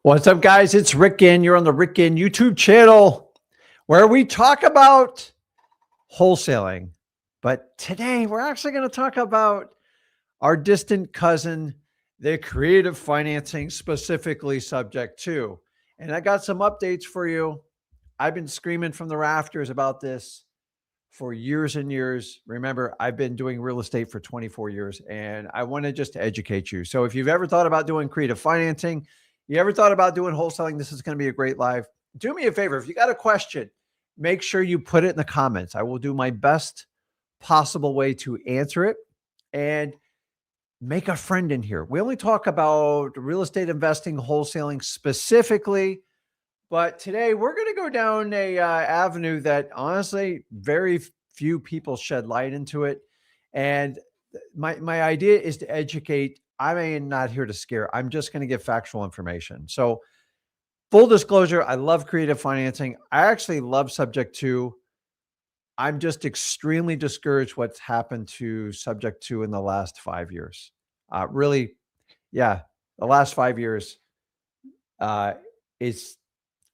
What's up, guys? It's Rick Ginn. You're on the Rick Ginn YouTube channel where we talk about wholesaling. But today we're actually going to talk about our distant cousin, the creative financing, specifically subject to. And I got some updates for you. I've been screaming from the rafters about this for years and years. Remember, I've been doing real estate for 24 years, and I want to just educate you. So if you've ever thought about doing creative financing, you ever thought about doing wholesaling, this is going to be a great live. Do me a favor. If you got a question, make sure you put it in the comments. I will do my best possible way to answer it, and make a friend in here. We only talk about real estate investing, wholesaling specifically, but today we're going to go down a avenue that honestly, very few people shed light into it. And my idea is to educate. I am not here to scare. I'm just going to give factual information. So full disclosure, I love creative financing. I actually love subject to. I'm just extremely discouraged what's happened to subject to in the last 5 years. Really, yeah, the last 5 years is,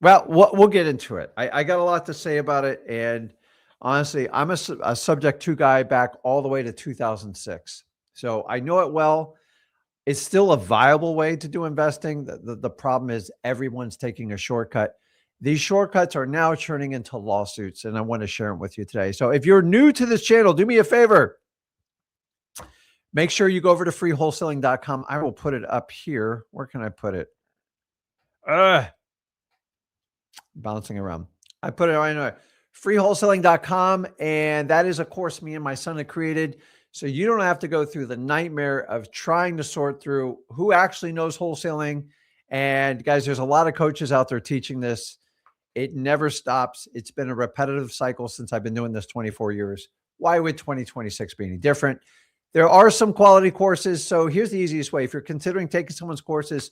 well, we'll get into it. I got a lot to say about it. And honestly, I'm a subject to guy back all the way to 2006. So I know it well. It's still a viable way to do investing. The problem is everyone's taking a shortcut. These shortcuts are now turning into lawsuits, and I want to share them with you today. So if you're new to this channel, do me a favor. Make sure you go over to freewholesaling.com. I will put it up here. Where can I put it? Bouncing around. I put it on freewholesaling.com, and that is a course me and my son have created. So you don't have to go through the nightmare of trying to sort through who actually knows wholesaling. And guys, there's a lot of coaches out there teaching this. It never stops. It's been a repetitive cycle since I've been doing this 24 years. Why would 2026 be any different? There are some quality courses. So here's the easiest way. If you're considering taking someone's courses,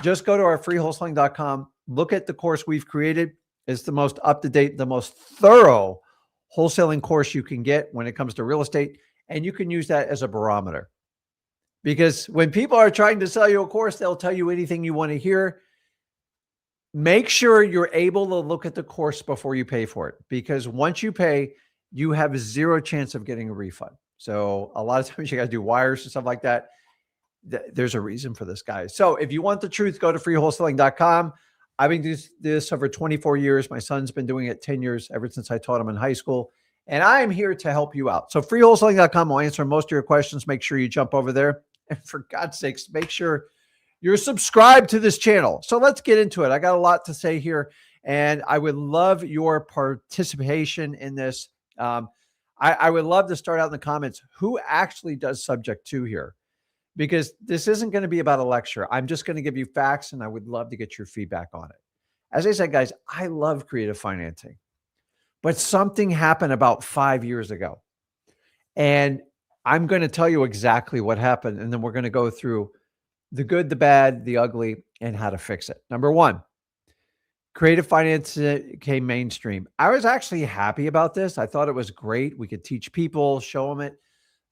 just go to our freewholesaling.com. Look at the course we've created. It's the most up-to-date, the most thorough wholesaling course you can get when it comes to real estate. And you can use that as a barometer. Because when people are trying to sell you a course, they'll tell you anything you want to hear. Make sure you're able to look at the course before you pay for it. Because once you pay, you have zero chance of getting a refund. So a lot of times you got to do wires and stuff like that. There's a reason for this, guys. So if you want the truth, go to freewholesaling.com. I've been doing this over 24 years. My son's been doing it 10 years, ever since I taught him in high school. And I am here to help you out. So freewholesaling.com will answer most of your questions. Make sure you jump over there. And for God's sakes, make sure you're subscribed to this channel. So let's get into it. I got a lot to say here, and I would love your participation in this. I would love to start out in the comments. Who actually does subject to here? Because this isn't going to be about a lecture. I'm just going to give you facts, and I would love to get your feedback on it. As I said, guys, I love creative financing. But something happened about 5 years ago. And I'm going to tell you exactly what happened. And then we're going to go through the good, the bad, the ugly, and how to fix it. Number one, creative finance came mainstream. I was actually happy about this. I thought it was great. We could teach people, show them it.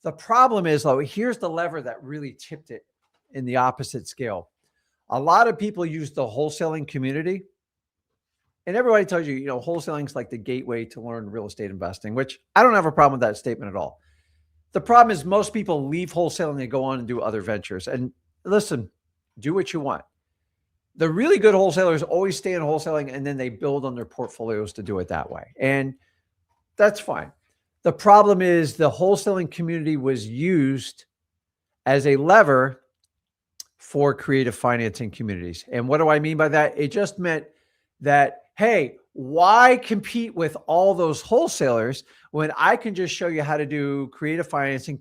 The problem is, though, here's the lever that really tipped it in the opposite scale. A lot of people use the wholesaling community. And everybody tells you, wholesaling is like the gateway to learn real estate investing, which I don't have a problem with that statement at all. The problem is most people leave wholesaling and go on and do other ventures. And listen, do what you want. The really good wholesalers always stay in wholesaling, and then they build on their portfolios to do it that way. And that's fine. The problem is the wholesaling community was used as a lever for creative financing communities. And what do I mean by that? It just meant that, hey, why compete with all those wholesalers when I can just show you how to do creative financing,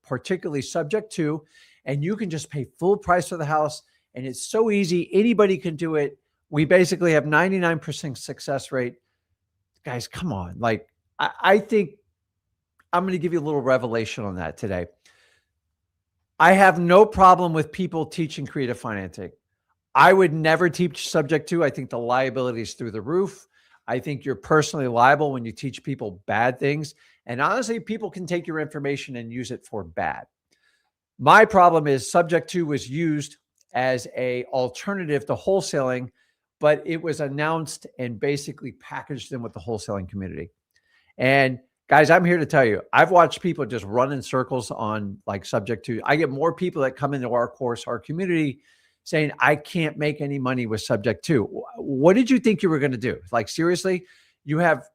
particularly subject to, and you can just pay full price for the house. And it's so easy. Anybody can do it. We basically have 99% success rate. Guys, come on. Like, I think I'm going to give you a little revelation on that today. I have no problem with people teaching creative financing. I would never teach subject to. I think the liability is through the roof. I think you're personally liable when you teach people bad things. And honestly, people can take your information and use it for bad. My problem is subject to was used as a alternative to wholesaling, but it was announced and basically packaged in with the wholesaling community. And guys, I'm here to tell you, I've watched people just run in circles on like subject to. I get more people that come into our course, our community, saying, I can't make any money with subject to. What did you think you were going to do? Like, seriously, you have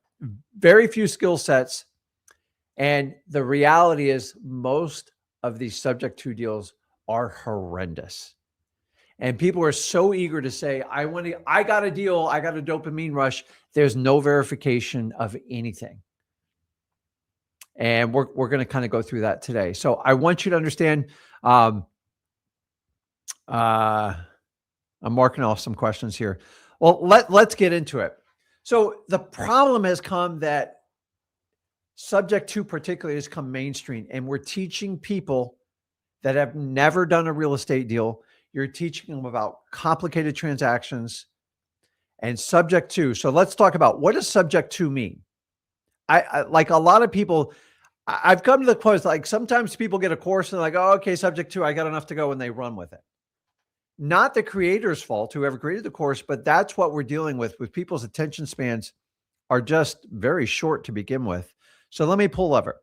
very few skill sets. And the reality is, most of these subject to deals are horrendous. And people are so eager to say, I got a deal, I got a dopamine rush. There's no verification of anything. And we're going to kind of go through that today. So I want you to understand, I'm marking off some questions here. Well, let's get into it. So the problem has come that subject to particularly has come mainstream, and we're teaching people that have never done a real estate deal. You're teaching them about complicated transactions and subject to. So let's talk about, what does subject to mean? I like a lot of people, I've come to the close, like sometimes people get a course and they're like, oh, okay, subject to, I got enough to go, and they run with it. Not the creator's fault, whoever created the course, but that's what we're dealing with people's attention spans are just very short to begin with. So let me pull lever.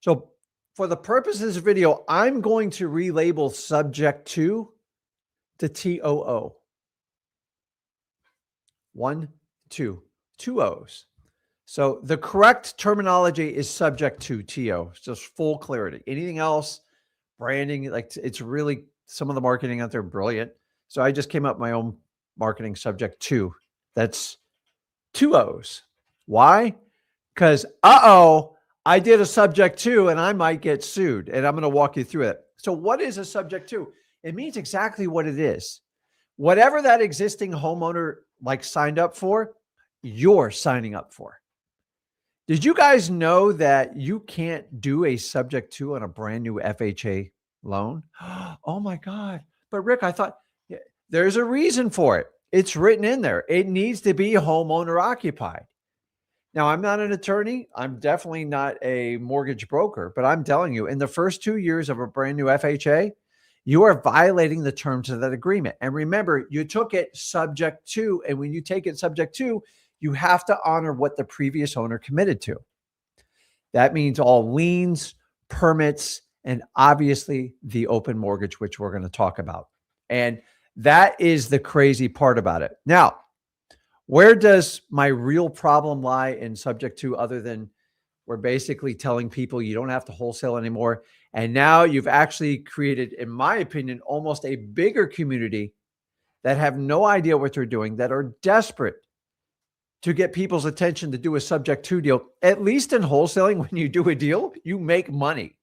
So for the purpose of this video, I'm going to relabel subject to TOO. 1, 2, 2 O's. So the correct terminology is subject to TO, just full clarity. Anything else, branding, like it's really, some of the marketing out there, brilliant. So I just came up with my own marketing subject to. That's 2 O's. Why? Because, I did a subject to, and I might get sued, and I'm going to walk you through it. So what is a subject to? It means exactly what it is. Whatever that existing homeowner like signed up for, you're signing up for. Did you guys know that you can't do a subject to on a brand new FHA loan? Oh my God. But Rick, I thought, there's a reason for it. It's written in there. It needs to be homeowner occupied. Now, I'm not an attorney. I'm definitely not a mortgage broker, but I'm telling you, in the first 2 years of a brand new FHA, you are violating the terms of that agreement. And remember, you took it subject to, and when you take it subject to, you have to honor what the previous owner committed to. That means all liens, permits, and obviously the open mortgage, which we're going to talk about. And that is the crazy part about it. Now, where does my real problem lie in subject to, other than we're basically telling people you don't have to wholesale anymore? And now you've actually created, in my opinion, almost a bigger community that have no idea what they're doing, that are desperate to get people's attention to do a subject to deal. At least in wholesaling, when you do a deal, you make money.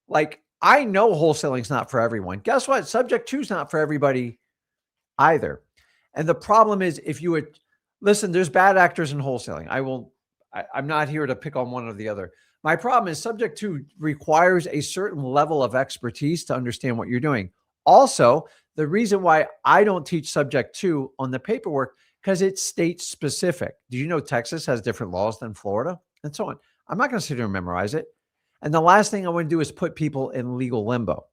Like, I know wholesaling is not for everyone. Guess what? Subject to is not for everybody either. And the problem is, if you would listen, there's bad actors in wholesaling. I'm not here to pick on one or the other. My problem is subject to requires a certain level of expertise to understand what you're doing. Also, the reason why I don't teach subject to on the paperwork, because it's state specific. Do you know Texas has different laws than Florida and so on? I'm not going to sit here and memorize it. And the last thing I want to do is put people in legal limbo.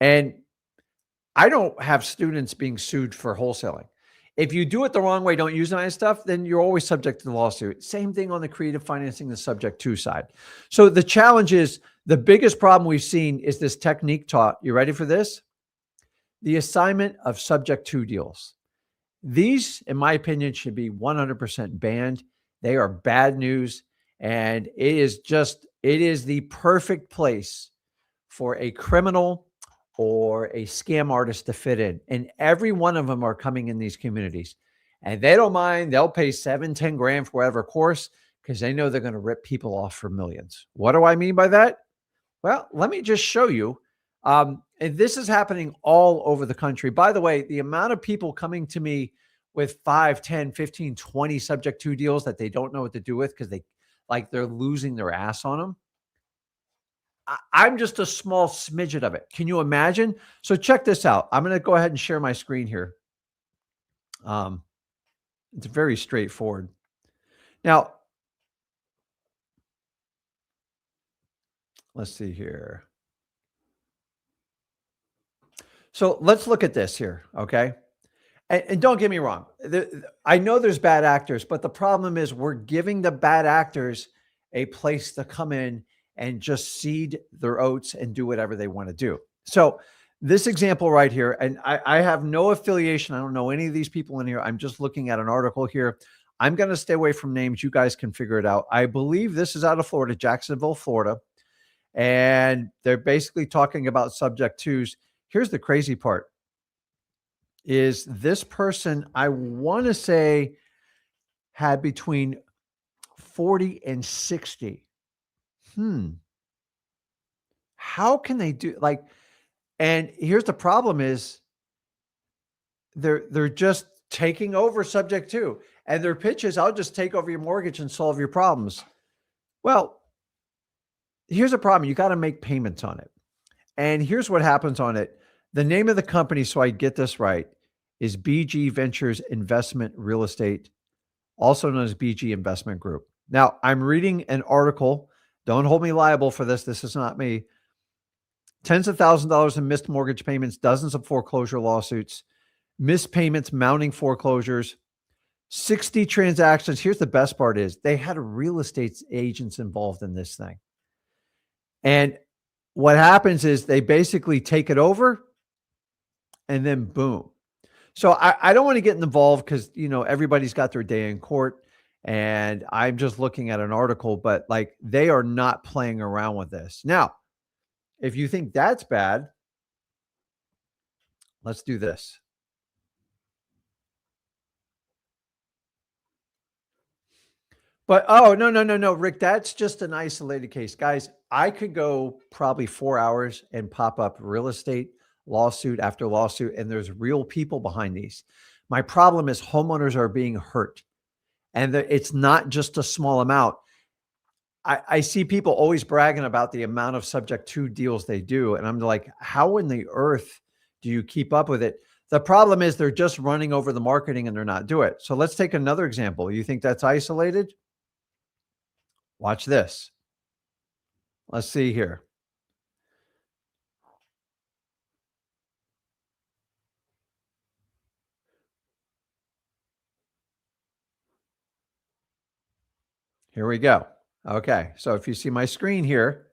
And I don't have students being sued for wholesaling. If you do it the wrong way, don't use my stuff, then you're always subject to the lawsuit. Same thing on the creative financing, the subject to side. So the challenge is, the biggest problem we've seen is this technique taught. You ready for this? The assignment of subject to deals. These, in my opinion, should be 100% banned. They are bad news. And it is the perfect place for a criminal or a scam artist to fit in. And every one of them are coming in these communities, and they don't mind. They'll pay 7-10 grand for whatever course, because they know they're going to rip people off for millions. What do I mean by that? Well, let me just show you. And this is happening all over the country. By the way, the amount of people coming to me with 5, 10, 15, 20 subject to deals that they don't know what to do with, because they're losing their ass on them. I'm just a small smidget of it. Can you imagine? So check this out. I'm going to go ahead and share my screen here. It's very straightforward. Now, let's see here. So let's look at this here. Okay. And don't get me wrong. I know there's bad actors, but the problem is we're giving the bad actors a place to come in and just seed their oats and do whatever they want to do. So this example right here, and I have no affiliation. I don't know any of these people in here. I'm just looking at an article here. I'm going to stay away from names. You guys can figure it out. I believe this is out of Florida, Jacksonville, Florida. And they're basically talking about subject twos. Here's the crazy part is this person, I want to say, had between 40 and 60. How can they do like, and here's the problem is they're just taking over subject to, and their pitch is, I'll just take over your mortgage and solve your problems. Well, here's a problem. You got to make payments on it. And here's what happens on it. The name of the company, so I get this right, is BG Ventures Investment Real Estate, also known as BG Investment Group. Now, I'm reading an article. Don't hold me liable for this. This is not me. Tens of thousands of dollars in missed mortgage payments, dozens of foreclosure lawsuits, missed payments, mounting foreclosures, 60 transactions. Here's the best part is they had real estate agents involved in this thing. And what happens is they basically take it over and then boom. So I don't want to get involved because, everybody's got their day in court and I'm just looking at an article, but like they are not playing around with this. Now, if you think that's bad, let's do this. But, oh, no, Rick, that's just an isolated case. Guys, I could go probably 4 hours and pop up real estate lawsuit after lawsuit, and there's real people behind these. My problem is homeowners are being hurt, and it's not just a small amount. I see people always bragging about the amount of subject to deals they do, and I'm like, how in the earth do you keep up with it? The problem is they're just running over the marketing and they're not doing it. So let's take another example. You think that's isolated? Watch this. Let's see here. Here we go. Okay. So if you see my screen here,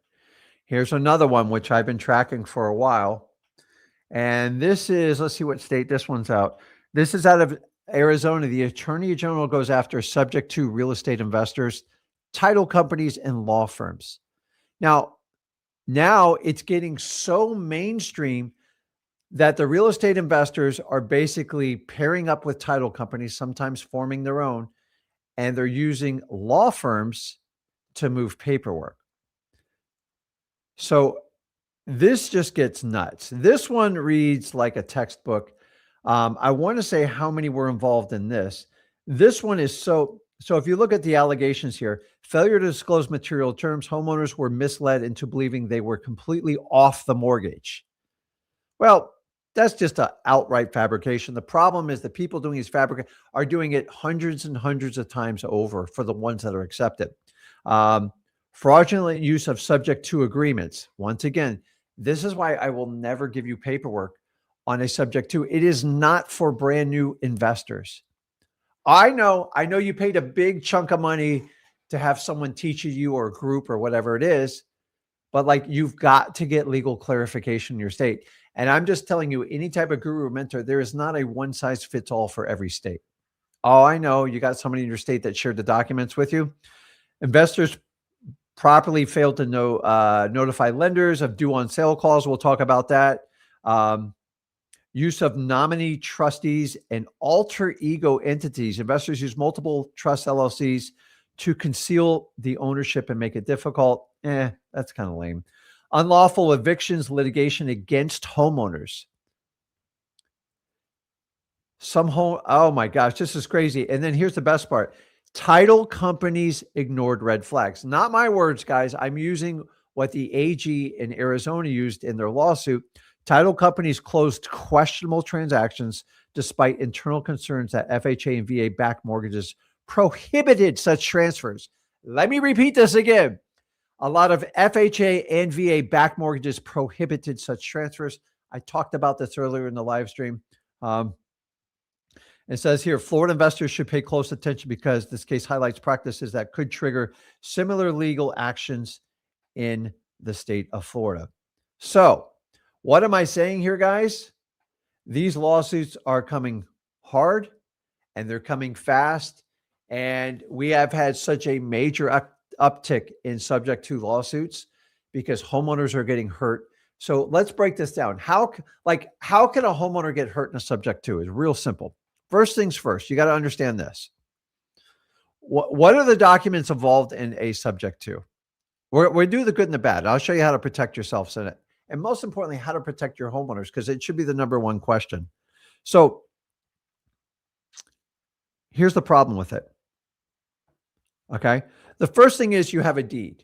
here's another one, which I've been tracking for a while. And this is, let's see what state this one's out. This is out of Arizona. The Attorney General goes after subject to real estate investors, title companies, and law firms. Now it's getting so mainstream that the real estate investors are basically pairing up with title companies, sometimes forming their own, and they're using law firms to move paperwork. So this just gets nuts. This one reads like a textbook. I want to say how many were involved in this. This one is so if you look at the allegations here, failure to disclose material terms, homeowners were misled into believing they were completely off the mortgage. Well, that's just an outright fabrication. The problem is the people doing these fabric are doing it hundreds and hundreds of times over for the ones that are accepted. Fraudulent use of subject to agreements. Once again, this is why I will never give you paperwork on a subject to. It is not for brand new investors. I know you paid a big chunk of money to have someone teach you or a group or whatever it is, but like you've got to get legal clarification in your state. And I'm just telling you, any type of guru or mentor, there is not a one size fits all for every state. Oh, I know you got somebody in your state that shared the documents with you. Investors properly failed to notify lenders of due on sale calls. We'll talk about that. Use of nominee trustees and alter ego entities. Investors use multiple trust LLCs to conceal the ownership and make it difficult. That's kind of lame. Unlawful evictions, litigation against homeowners. Oh my gosh, this is crazy. And then here's the best part. Title companies ignored red flags. Not my words, guys. I'm using what the AG in Arizona used in their lawsuit. Title companies closed questionable transactions despite internal concerns that FHA and VA-backed mortgages prohibited such transfers. Let me repeat this again. A lot of FHA and VA-backed mortgages prohibited such transfers. I talked about this earlier in the live stream. Um, it says here, Florida investors should pay close attention because this case highlights practices that could trigger similar legal actions in the state of Florida. So, what am I saying here, guys? These lawsuits are coming hard and they're coming fast. And we have had such a major uptick in subject to lawsuits because homeowners are getting hurt. So let's break this down. How can a homeowner get hurt in a subject to? It's real simple. First things first, you got to understand this. What are the documents involved in a subject to? We do the good and the bad. I'll show you how to protect yourselves in it. And most importantly, how to protect your homeowners, because it should be the number one question. So here's the problem with it. Okay. The first thing is you have a deed.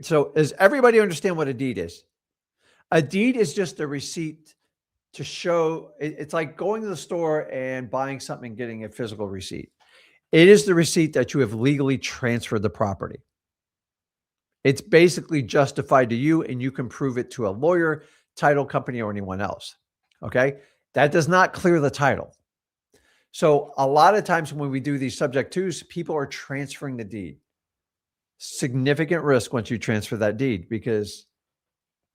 So does everybody understand what a deed is? A deed is just a receipt to show it's like going to the store and buying something and getting a physical receipt. It is the receipt that you have legally transferred the property. It's basically justified to you and you can prove it to a lawyer, title company, or anyone else. Okay. That does not clear the title. So a lot of times when we do these subject twos, people are transferring the deed. Significant risk once you transfer that deed because,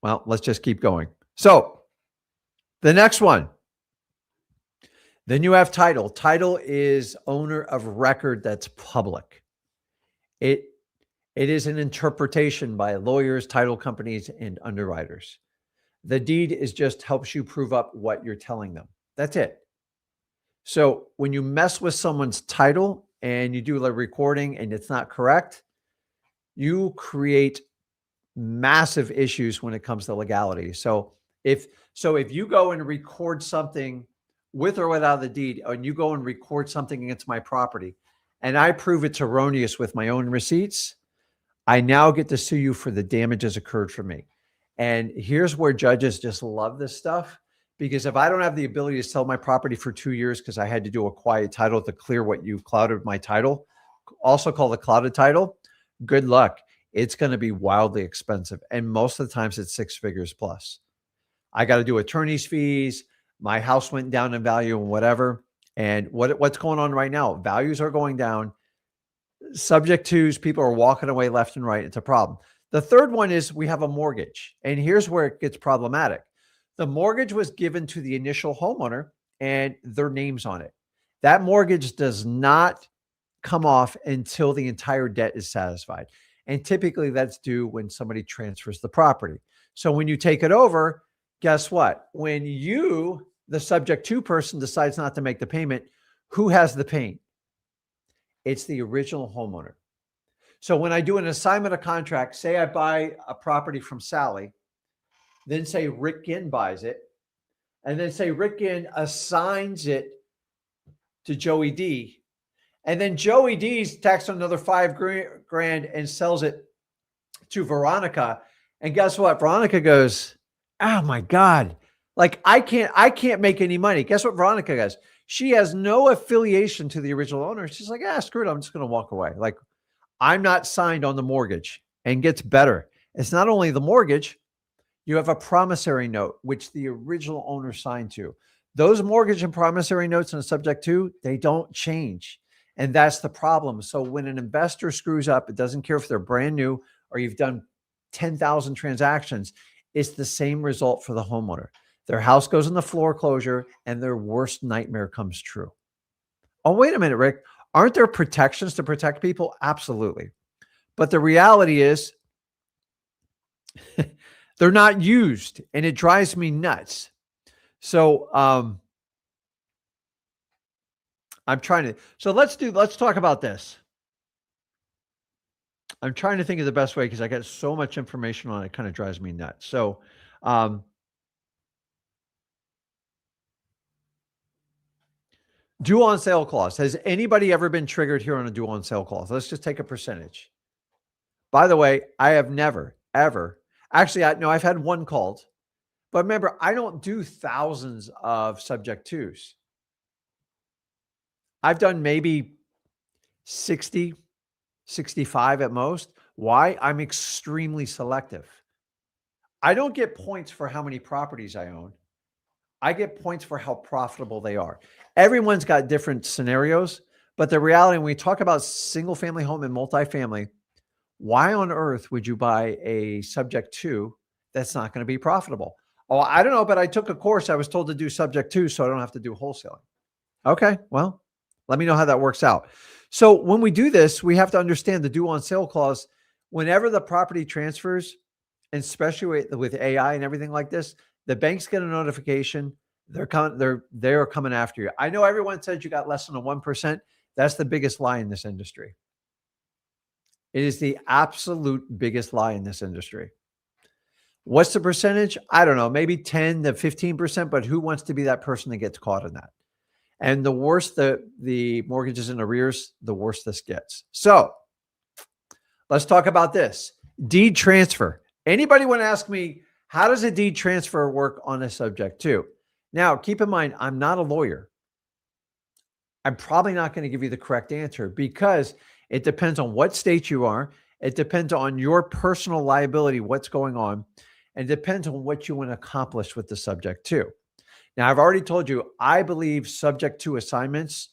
well, let's just keep going. So the next one, then you have title. Title is owner of record that's public. It is an interpretation by lawyers, title companies, and underwriters. The deed is just helps you prove up what you're telling them. That's it. So when you mess with someone's title and you do a recording and it's not correct, you create massive issues when it comes to legality. So if you go and record something with or without the deed, and you go and record something against my property, and I prove it's erroneous with my own receipts, I now get to sue you for the damages occurred for me. And here's where judges just love this stuff. Because if I don't have the ability to sell my property for 2 years because I had to do a quiet title to clear what you clouded my title, also called a clouded title, good luck. It's going to be wildly expensive. And most of the times it's 6 figures plus. I got to do attorney's fees. My house went down in value and whatever. And what's going on right now? Values are going down. Subject twos, people are walking away left and right. It's a problem. The third one is we have a mortgage. And here's where it gets problematic. The mortgage was given to the initial homeowner and their names on it. That mortgage does not come off until the entire debt is satisfied. And typically that's due when somebody transfers the property. So when you take it over, guess what? When you, the subject to person, decides not to make the payment, who has the pain? It's the original homeowner. So when I do an assignment of contract, say I buy a property from Sally, then say Rick Ginn buys it, and then say Rick Ginn assigns it to Joey D, and then Joey D's taxed another $5,000 and sells it to Veronica. And guess what? Veronica goes, "Oh my God, like I can't make any money." Guess what Veronica does? She has no affiliation to the original owner. She's like, screw it. I'm just going to walk away. Like I'm not signed on the mortgage. And gets better. It's not only the mortgage. You have a promissory note, which the original owner signed to. Those mortgage and promissory notes in a subject to, they don't change. And that's the problem. So when an investor screws up, it doesn't care if they're brand new or you've done 10,000 transactions. It's the same result for the homeowner. Their house goes in the foreclosure and their worst nightmare comes true. Oh, wait a minute, Rick. Aren't there protections to protect people? Absolutely. But the reality is, they're not used and it drives me nuts. So, let's talk about this. I'm trying to think of the best way because I got so much information on it. It kind of drives me nuts. So, due on sale clause. Has anybody ever been triggered here on a due on sale clause? Let's just take a percentage. By the way, I have never, ever, actually, I've had one called, but remember, I don't do thousands of subject twos. I've done maybe 60, 65 at most. Why? I'm extremely selective. I don't get points for how many properties I own. I get points for how profitable they are. Everyone's got different scenarios, but the reality, when we talk about single family home and multifamily, why on earth would you buy a subject to that's not going to be profitable? Oh, I don't know, but I took a course. I was told to do subject to, so I don't have to do wholesaling. Okay, well, let me know how that works out. So when we do this, we have to understand the due on sale clause. Whenever the property transfers, and especially with AI and everything like this, the banks get a notification. They're coming after you. I know everyone says you got less than a 1%. That's the biggest lie in this industry. It is the absolute biggest lie in this industry. What's the percentage? I don't know, maybe 10 to 15%, but who wants to be that person that gets caught in that? And the worse the mortgage is in arrears, the worse this gets. So let's talk about this. Deed transfer. Anybody want to ask me, how does a deed transfer work on a subject to? Now, keep in mind, I'm not a lawyer. I'm probably not going to give you the correct answer because it depends on what state you are. It depends on your personal liability, what's going on, and it depends on what you want to accomplish with the subject to. Now, I've already told you, I believe subject to assignments,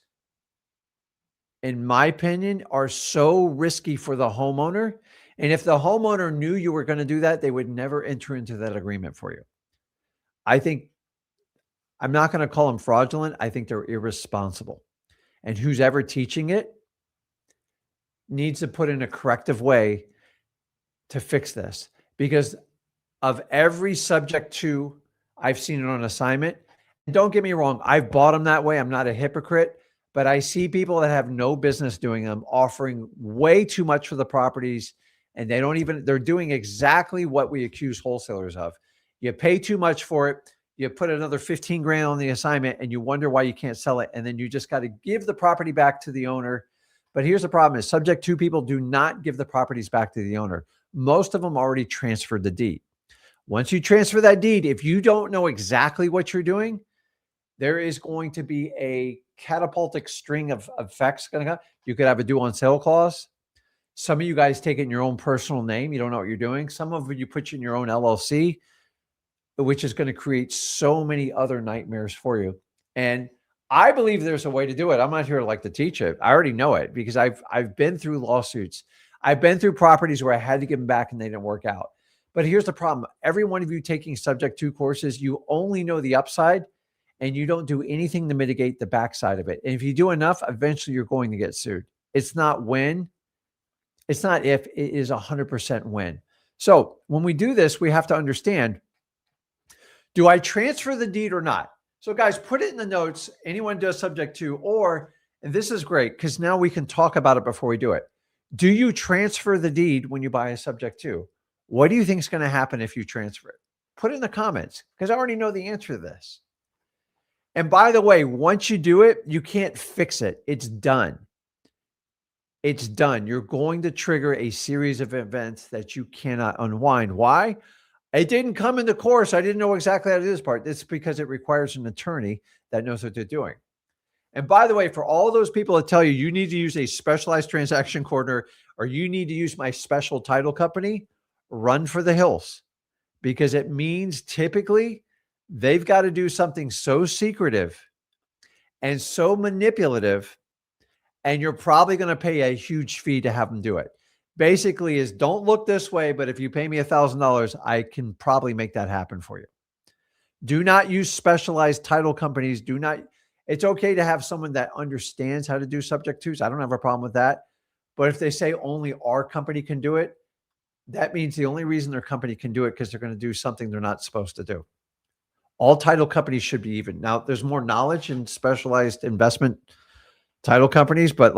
in my opinion, are so risky for the homeowner. And if the homeowner knew you were going to do that, they would never enter into that agreement for you. I think, I'm not going to call them fraudulent. I think they're irresponsible. And who's ever teaching it needs to put in a corrective way to fix this, because of every subject to I've seen it on assignment. And don't get me wrong, I've bought them that way. I'm not a hypocrite, but I see people that have no business doing them offering way too much for the properties. And they're doing exactly what we accuse wholesalers of. You pay too much for it. You put another 15 grand on the assignment and you wonder why you can't sell it. And then you just got to give the property back to the owner. But here's the problem: is subject to people do not give the properties back to the owner. Most of them already transferred the deed. Once you transfer that deed, if you don't know exactly what you're doing, there is going to be a catapultic string of effects going to come. You could have a due on sale clause. Some of you guys take it in your own personal name. You don't know what you're doing. Some of you put you in your own LLC, which is going to create so many other nightmares for you. And I believe there's a way to do it. I'm not here to teach it. I already know it because I've been through lawsuits. I've been through properties where I had to give them back and they didn't work out. But here's the problem. Every one of you taking subject to courses, you only know the upside and you don't do anything to mitigate the backside of it. And if you do enough, eventually you're going to get sued. It's not when, it's not if, it is 100% when. So when we do this, we have to understand, do I transfer the deed or not? So guys, put it in the notes. Anyone does subject to, or, and this is great because now we can talk about it before we do it. Do you transfer the deed when you buy a subject to? What do you think is going to happen if you transfer it? Put it in the comments because I already know the answer to this. And by the way, once you do it, you can't fix it. It's done. It's done. You're going to trigger a series of events that you cannot unwind. Why? It didn't come in the course. I didn't know exactly how to do this part. It's because it requires an attorney that knows what they're doing. And by the way, for all those people that tell you, you need to use a specialized transaction coordinator or you need to use my special title company, run for the hills, because it means typically they've got to do something so secretive and so manipulative, and you're probably going to pay a huge fee to have them do it. Basically is, don't look this way, but if you pay me $1,000, I can probably make that happen for you. Do not use specialized title companies. Do not. It's okay to have someone that understands how to do subject tos. I don't have a problem with that. But if they say only our company can do it, that means the only reason their company can do it because they're going to do something they're not supposed to do. All title companies should be even. Now, there's more knowledge in specialized investment title companies, but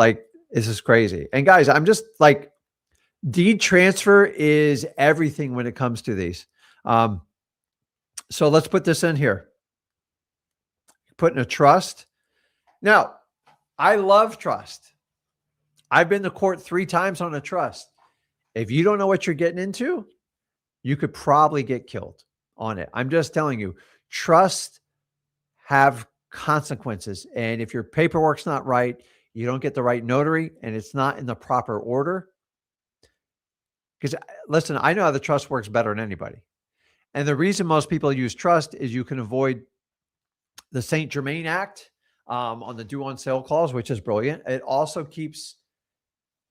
this is crazy. And guys, I'm just deed transfer is everything when it comes to these. So let's put this in here. Put in a trust. Now, I love trust. I've been to court 3 times on a trust. If you don't know what you're getting into, you could probably get killed on it. I'm just telling you, trusts have consequences. And if your paperwork's not right, you don't get the right notary, and it's not in the proper order. Because listen, I know how the trust works better than anybody. And the reason most people use trust is you can avoid the St. Germain Act on the due on sale clause, which is brilliant. It also keeps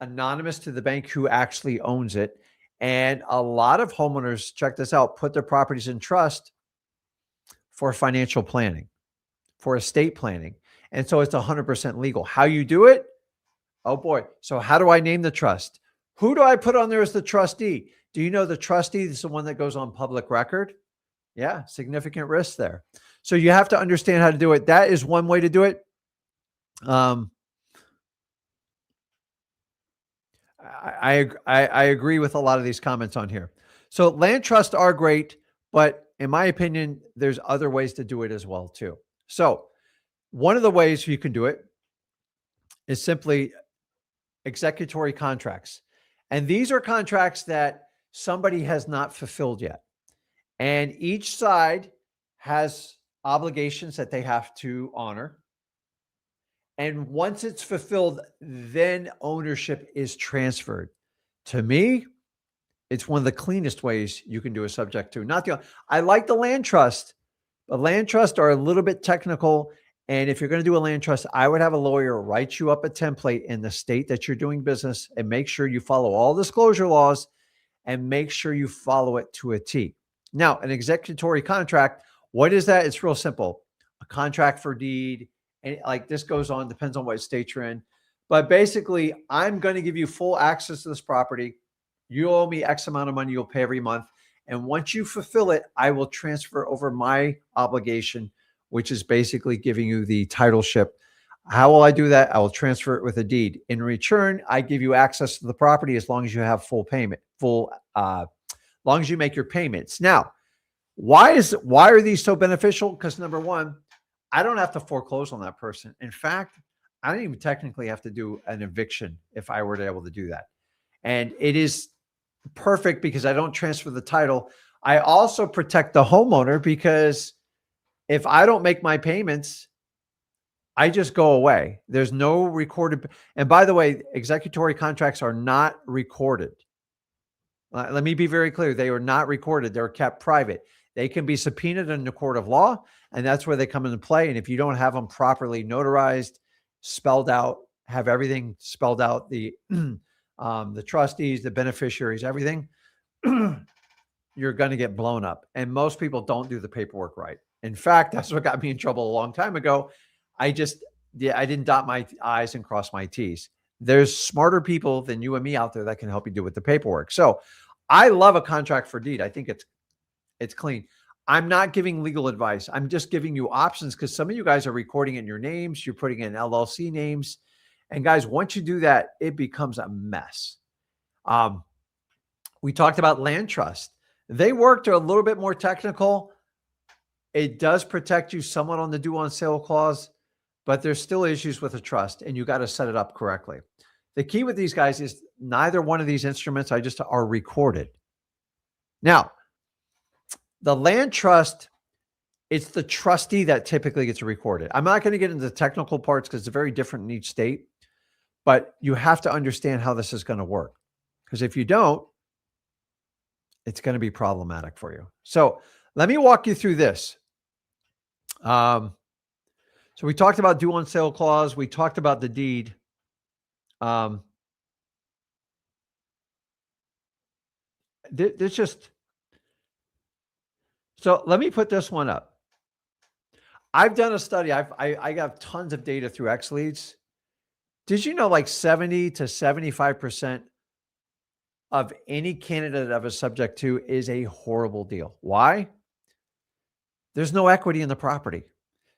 anonymous to the bank who actually owns it. And a lot of homeowners, check this out, put their properties in trust for financial planning, for estate planning. And so it's 100% legal. How you do it? Oh boy. So how do I name the trust? Who do I put on there as the trustee? Do you know the trustee is the one that goes on public record? Yeah, significant risk there. So you have to understand how to do it. That is one way to do it. I agree with a lot of these comments on here. So land trusts are great, but in my opinion, there's other ways to do it as well too. So one of the ways you can do it is simply executory contracts. And these are contracts that somebody has not fulfilled yet. And each side has obligations that they have to honor. And once it's fulfilled, then ownership is transferred. To me, it's one of the cleanest ways you can do a subject to. Not the I like the land trust, but land trusts are a little bit technical. And if you're going to do a land trust, I would have a lawyer write you up a template in the state that you're doing business and make sure you follow all disclosure laws and make sure you follow it to a T. Now, an executory contract, what is that? It's real simple. A contract for deed, and like this goes on, depends on what state you're in. But basically, I'm going to give you full access to this property. You owe me X amount of money you'll pay every month. And once you fulfill it, I will transfer over my obligation, which is basically giving you the titleship. How will I do that? I will transfer it with a deed. In return, I give you access to the property as long as you have full payment, long as you make your payments. Now, why are these so beneficial? Because number one, I don't have to foreclose on that person. In fact, I don't even technically have to do an eviction if I were to be able to do that. And it is perfect because I don't transfer the title. I also protect the homeowner because if I don't make my payments, I just go away. There's no recorded. And by the way, executory contracts are not recorded. Let me be very clear. They are not recorded. They're kept private. They can be subpoenaed in the court of law, and that's where they come into play. And if you don't have them properly notarized, spelled out, have everything spelled out, the trustees, the beneficiaries, everything, you're going to get blown up. And most people don't do the paperwork right. In fact, that's what got me in trouble a long time ago. I didn't dot my I's and cross my T's. There's smarter people than you and me out there that can help you do with the paperwork. So I love a contract for deed. I think it's clean. I'm not giving legal advice. I'm just giving you options because some of you guys are recording in your names. You're putting in LLC names. And guys, once you do that, it becomes a mess. We talked about land trust. They worked a little bit more technical. It does protect you somewhat on the due on sale clause, but there's still issues with a trust and you got to set it up correctly. The key with these guys is neither one of these instruments are recorded. Now, the land trust, it's the trustee that typically gets recorded. I'm not going to get into the technical parts because it's very different in each state, but you have to understand how this is going to work. Because if you don't, it's going to be problematic for you. So let me walk you through this. So we talked about due on sale clause. We talked about the deed. There's just, so let me put this one up. I've done a study. I got tons of data through XLeads. Did you know like 70 to 75% of any candidate of a subject to is a horrible deal? Why? There's no equity in the property.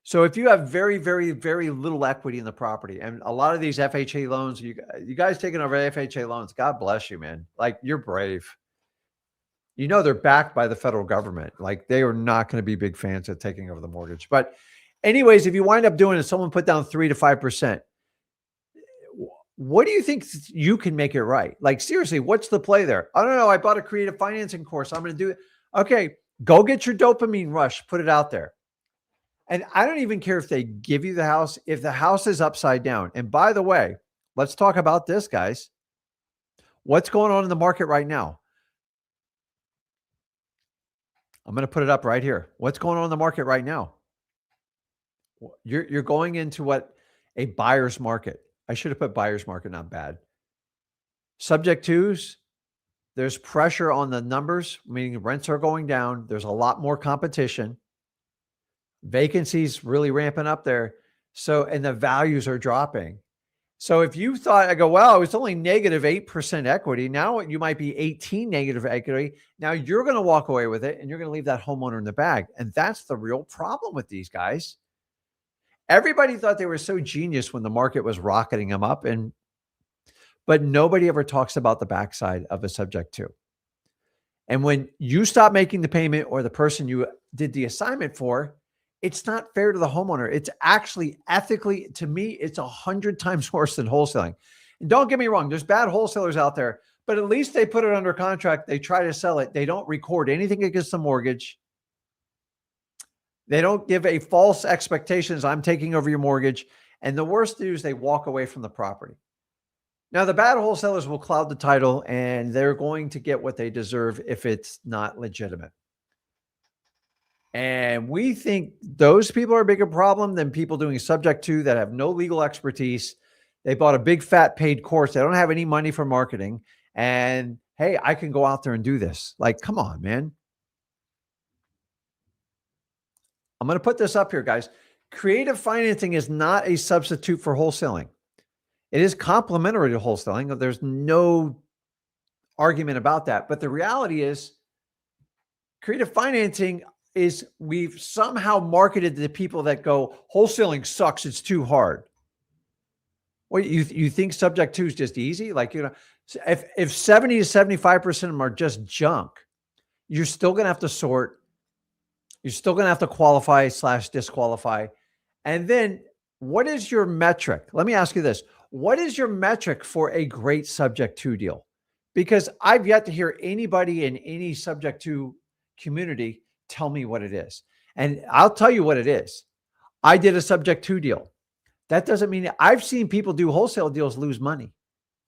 So if you have very, very, very little equity in the property, and a lot of these FHA loans, you guys taking over FHA loans, God bless you, man. Like, you're brave. You know, they're backed by the federal government. Like, they are not going to be big fans of taking over the mortgage. But anyways, if you wind up doing it, someone put down 3 to 5%. What do you think you can make it right? Like, seriously, what's the play there? I don't know. I bought a creative financing course. I'm going to do it. Okay, go get your dopamine rush. Put it out there. And I don't even care if they give you the house, if the house is upside down. And by the way, let's talk about this, guys. What's going on in the market right now? I'm going to put it up right here. What's going on in the market right now? You're going into what a buyer's market. I should have put buyer's market, not bad. Subject twos, there's pressure on the numbers, meaning rents are going down. There's a lot more competition. Vacancies really ramping up there. So, and the values are dropping. So if you thought, I go, well, it's only negative 8% equity. Now you might be 18 negative equity. Now you're going to walk away with it and you're going to leave that homeowner in the bag. And that's the real problem with these guys. Everybody thought they were so genius when the market was rocketing them up. But nobody ever talks about the backside of a subject to. And when you stop making the payment or the person you did the assignment for, it's not fair to the homeowner. It's actually ethically, to me, it's 100 times worse than wholesaling. And don't get me wrong, there's bad wholesalers out there, but at least they put it under contract. They try to sell it. They don't record anything against the mortgage. They don't give a false expectations. I'm taking over your mortgage. And the worst news, they walk away from the property. Now, the bad wholesalers will cloud the title and they're going to get what they deserve if it's not legitimate. And we think those people are a bigger problem than people doing subject to that have no legal expertise. They bought a big fat paid course. They don't have any money for marketing. And hey, I can go out there and do this. Like, come on, man. I'm going to put this up here, guys. Creative financing is not a substitute for wholesaling. It is complementary to wholesaling. There's no argument about that. But the reality is creative financing is we've somehow marketed to the people that go, wholesaling sucks. It's too hard. Well, you think subject to is just easy? Like, you know, if 70 to 75% of them are just junk, you're still going to have to sort. You're still going to have to qualify / disqualify. And then what is your metric? Let me ask you this. What is your metric for a great subject to deal? Because I've yet to hear anybody in any subject to community tell me what it is. And I'll tell you what it is. I did a subject to deal. That doesn't mean I've seen people do wholesale deals lose money,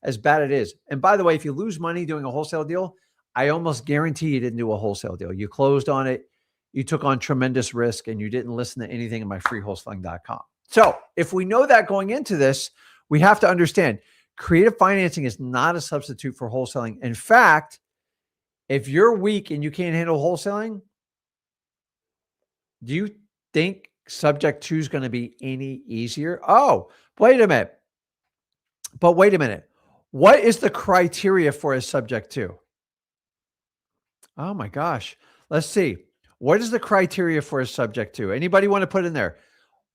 as bad it is. And by the way, if you lose money doing a wholesale deal, I almost guarantee you didn't do a wholesale deal. You closed on it. You took on tremendous risk and you didn't listen to anything in my freewholesaling.com. So if we know that going into this, we have to understand creative financing is not a substitute for wholesaling. In fact, if you're weak and you can't handle wholesaling, do you think subject to is going to be any easier? Oh, wait a minute. But wait a minute. What is the criteria for a subject to? Oh my gosh. Let's see. What is the criteria for a subject to? Anybody want to put in there?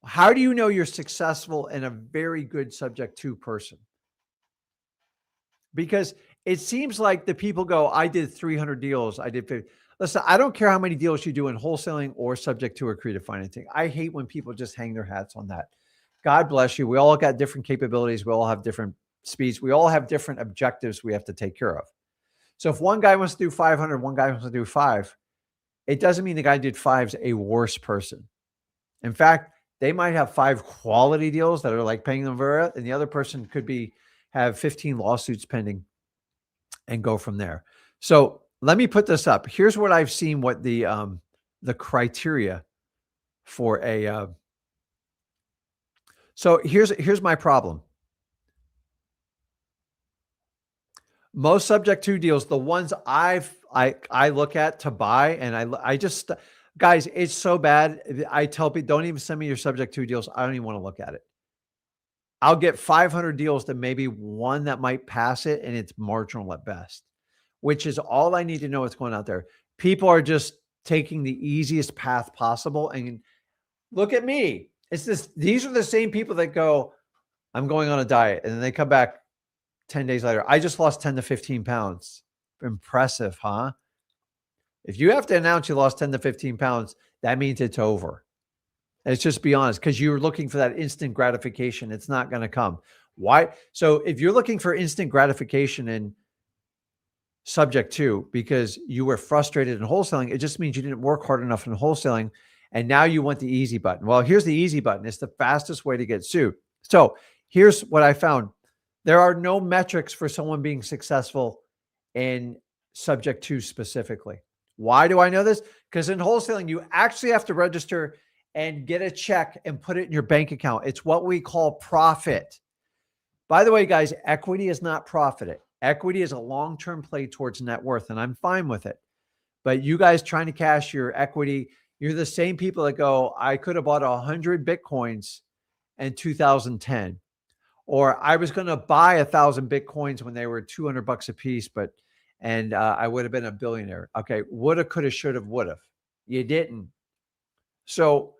How do you know you're successful and a very good subject to person? Because it seems like the people go, I did 300 deals. I did 50. Listen, I don't care how many deals you do in wholesaling or subject to or creative financing. I hate when people just hang their hats on that. God bless you. We all got different capabilities. We all have different speeds. We all have different objectives we have to take care of. So if one guy wants to do 500, one guy wants to do 5, it doesn't mean the guy who did 5 is a worse person. In fact, they might have 5 quality deals that are like paying them very, and the other person could have 15 lawsuits pending and go from there. So let me put this up. Here's what I've seen, what the criteria for a, so here's my problem. Most subject to deals, the ones I look at to buy, and I just, guys, it's so bad. I tell people, don't even send me your subject to deals. I don't even want to look at it. I'll get 500 deals to maybe one that might pass it, and it's marginal at best, which is all I need to know what's going out there. People are just taking the easiest path possible. And look at me. These are the same people that go, I'm going on a diet. And then they come back 10 days later. I just lost 10 to 15 pounds. Impressive, huh? If you have to announce you lost 10 to 15 pounds, that means it's over. Let's just be honest, because you're looking for that instant gratification. It's not going to come. Why? So if you're looking for instant gratification in subject to, because you were frustrated in wholesaling, it just means you didn't work hard enough in wholesaling. And now you want the easy button. Well, here's the easy button. It's the fastest way to get sued. So here's what I found. There are no metrics for someone being successful in subject to specifically. Why do I know this? Because in wholesaling, you actually have to register and get a check and put it in your bank account. It's what we call profit. By the way, guys, equity is not profit. Equity is a long-term play towards net worth, and I'm fine with it. But you guys trying to cash your equity, you're the same people that go, I could have bought 100 Bitcoins in 2010, or I was going to buy 1,000 Bitcoins when they were 200 bucks a piece, and I would have been a billionaire. Okay. Woulda, coulda, shoulda, woulda. You didn't. So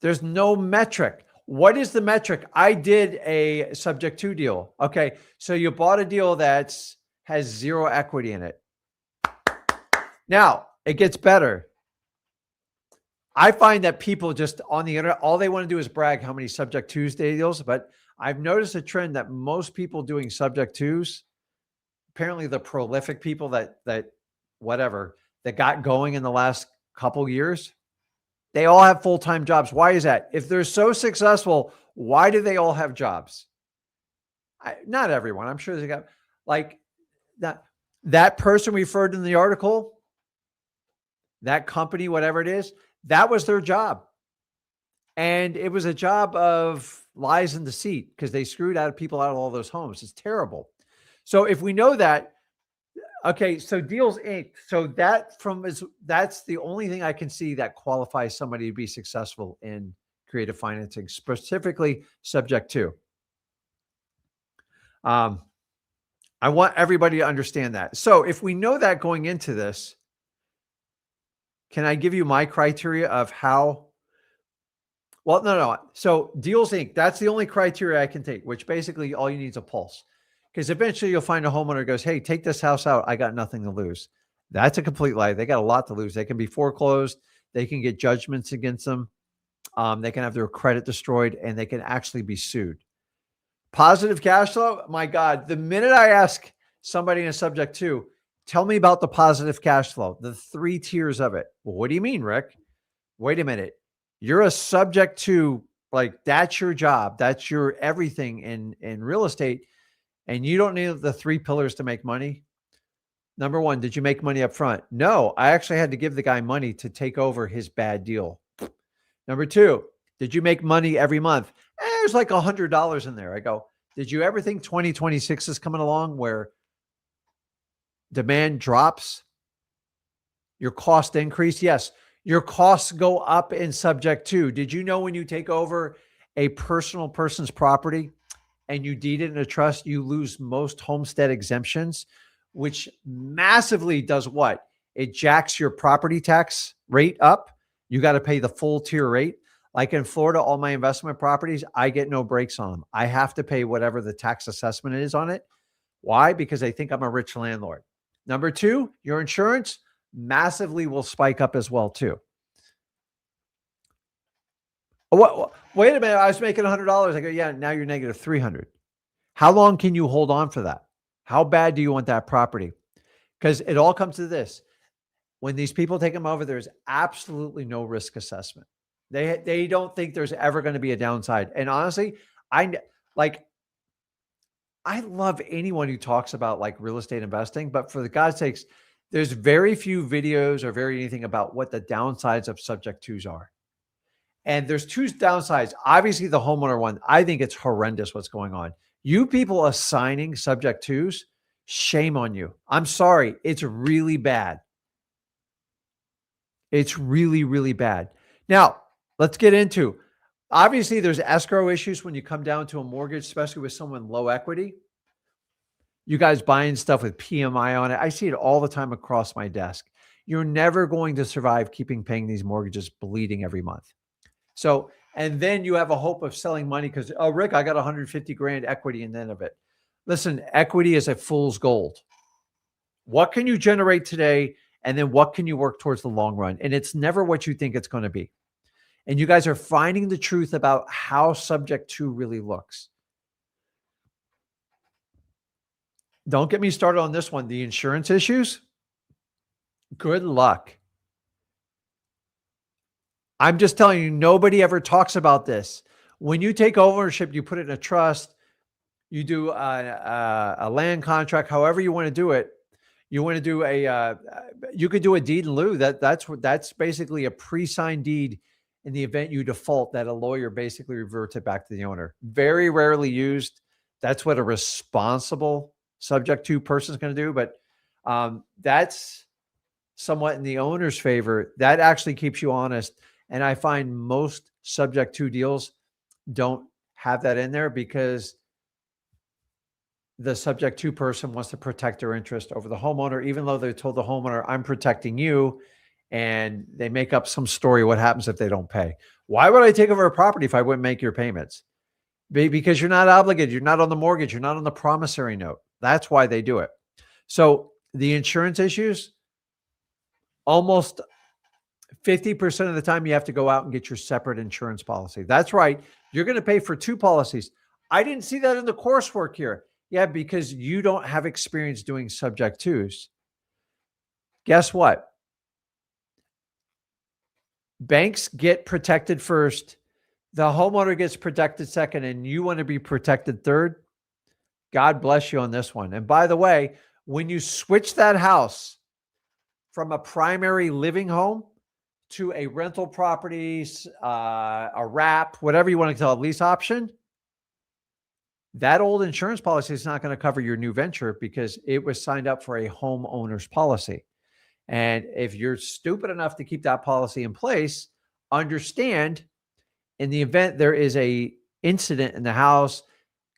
there's no metric. What is the metric? I did a subject to deal. Okay. So you bought a deal that has zero equity in it. Now it gets better. I find that people just on the internet, all they want to do is brag how many subject twos they deals. But I've noticed a trend that most people doing subject twos, apparently the prolific people that got going in the last couple years, they all have full-time jobs. Why is that? If they're so successful, why do they all have jobs? Not everyone. I'm sure they got like that person referred in the article, that company, whatever it is, that was their job. And it was a job of lies and deceit because they screwed people out of all those homes. It's terrible. So if we know that, okay, so Deals Inc. So that's the only thing I can see that qualifies somebody to be successful in creative financing, specifically subject to. I want everybody to understand that. So if we know that going into this, can I give you my criteria of how? Well, no. So Deals Inc., that's the only criteria I can take, which basically all you need is a pulse. Because eventually you'll find a homeowner who goes, hey, take this house out. I got nothing to lose. That's a complete lie. They got a lot to lose. They can be foreclosed. They can get judgments against them. They can have their credit destroyed, and they can actually be sued. Positive cash flow. My God, the minute I ask somebody in a subject to, tell me about the positive cash flow, the 3 tiers of it. Well, what do you mean, Rick? Wait a minute. You're a subject to, like, that's your job. That's your everything in real estate. And you don't need the 3 pillars to make money. Number 1, did you make money up front? No, I actually had to give the guy money to take over his bad deal. Number 2, did you make money every month? There's like $100 in there. I go, did you ever think 2026 is coming along where demand drops? Your cost increase? Yes. Your costs go up in subject to. Did you know when you take over a person's property and you deed it in a trust, you lose most homestead exemptions, which massively does what? It jacks your property tax rate up. You got to pay the full tier rate. Like in Florida, all my investment properties, I get no breaks on them. I have to pay whatever the tax assessment is on it. Why? Because they think I'm a rich landlord. Number 2, your insurance massively will spike up as well too. What? Wait a minute. I was making $100. I go, yeah, now you're negative 300. How long can you hold on for that? How bad do you want that property? Because it all comes to this. When these people take them over, there's absolutely no risk assessment. They don't think there's ever going to be a downside. And honestly, I love anyone who talks about like real estate investing, but for the God's sakes, there's very few videos or very anything about what the downsides of subject twos are. And there's 2 downsides. Obviously, the homeowner one, I think it's horrendous what's going on. You people assigning subject twos, shame on you. I'm sorry. It's really bad. It's really, really bad. Now, let's get into, obviously, there's escrow issues when you come down to a mortgage, especially with someone low equity. You guys buying stuff with PMI on it. I see it all the time across my desk. You're never going to survive paying these mortgages bleeding every month. So, and then you have a hope of selling money because, oh, Rick, I got 150 grand equity in the end of it. Listen, equity is a fool's gold. What can you generate today? And then what can you work towards the long run? And it's never what you think it's going to be. And you guys are finding the truth about how subject to really looks. Don't get me started on this one. The insurance issues. Good luck. I'm just telling you, nobody ever talks about this. When you take ownership, you put it in a trust, you do a land contract, however you want to do it. You want to do you could do a deed in lieu. That's basically a pre-signed deed in the event you default that a lawyer basically reverts it back to the owner. Very rarely used. That's what a responsible subject to person is going to do. But that's somewhat in the owner's favor. That actually keeps you honest. And I find most subject to deals don't have that in there because the subject to person wants to protect their interest over the homeowner, even though they told the homeowner, I'm protecting you. And they make up some story. What happens if they don't pay? Why would I take over a property if I wouldn't make your payments? Because you're not obligated. You're not on the mortgage. You're not on the promissory note. That's why they do it. So the insurance issues, almost 50% of the time you have to go out and get your separate insurance policy. That's right. You're going to pay for two policies. I didn't see that in the coursework here. Yeah, because you don't have experience doing subject twos. Guess what? Banks get protected first. The homeowner gets protected second, and you want to be protected third. God bless you on this one. And by the way, when you switch that house from a primary living home to a rental property, a wrap, whatever you want to call it, lease option, that old insurance policy is not going to cover your new venture because it was signed up for a homeowner's policy. And if you're stupid enough to keep that policy in place, understand in the event there is a incident in the house,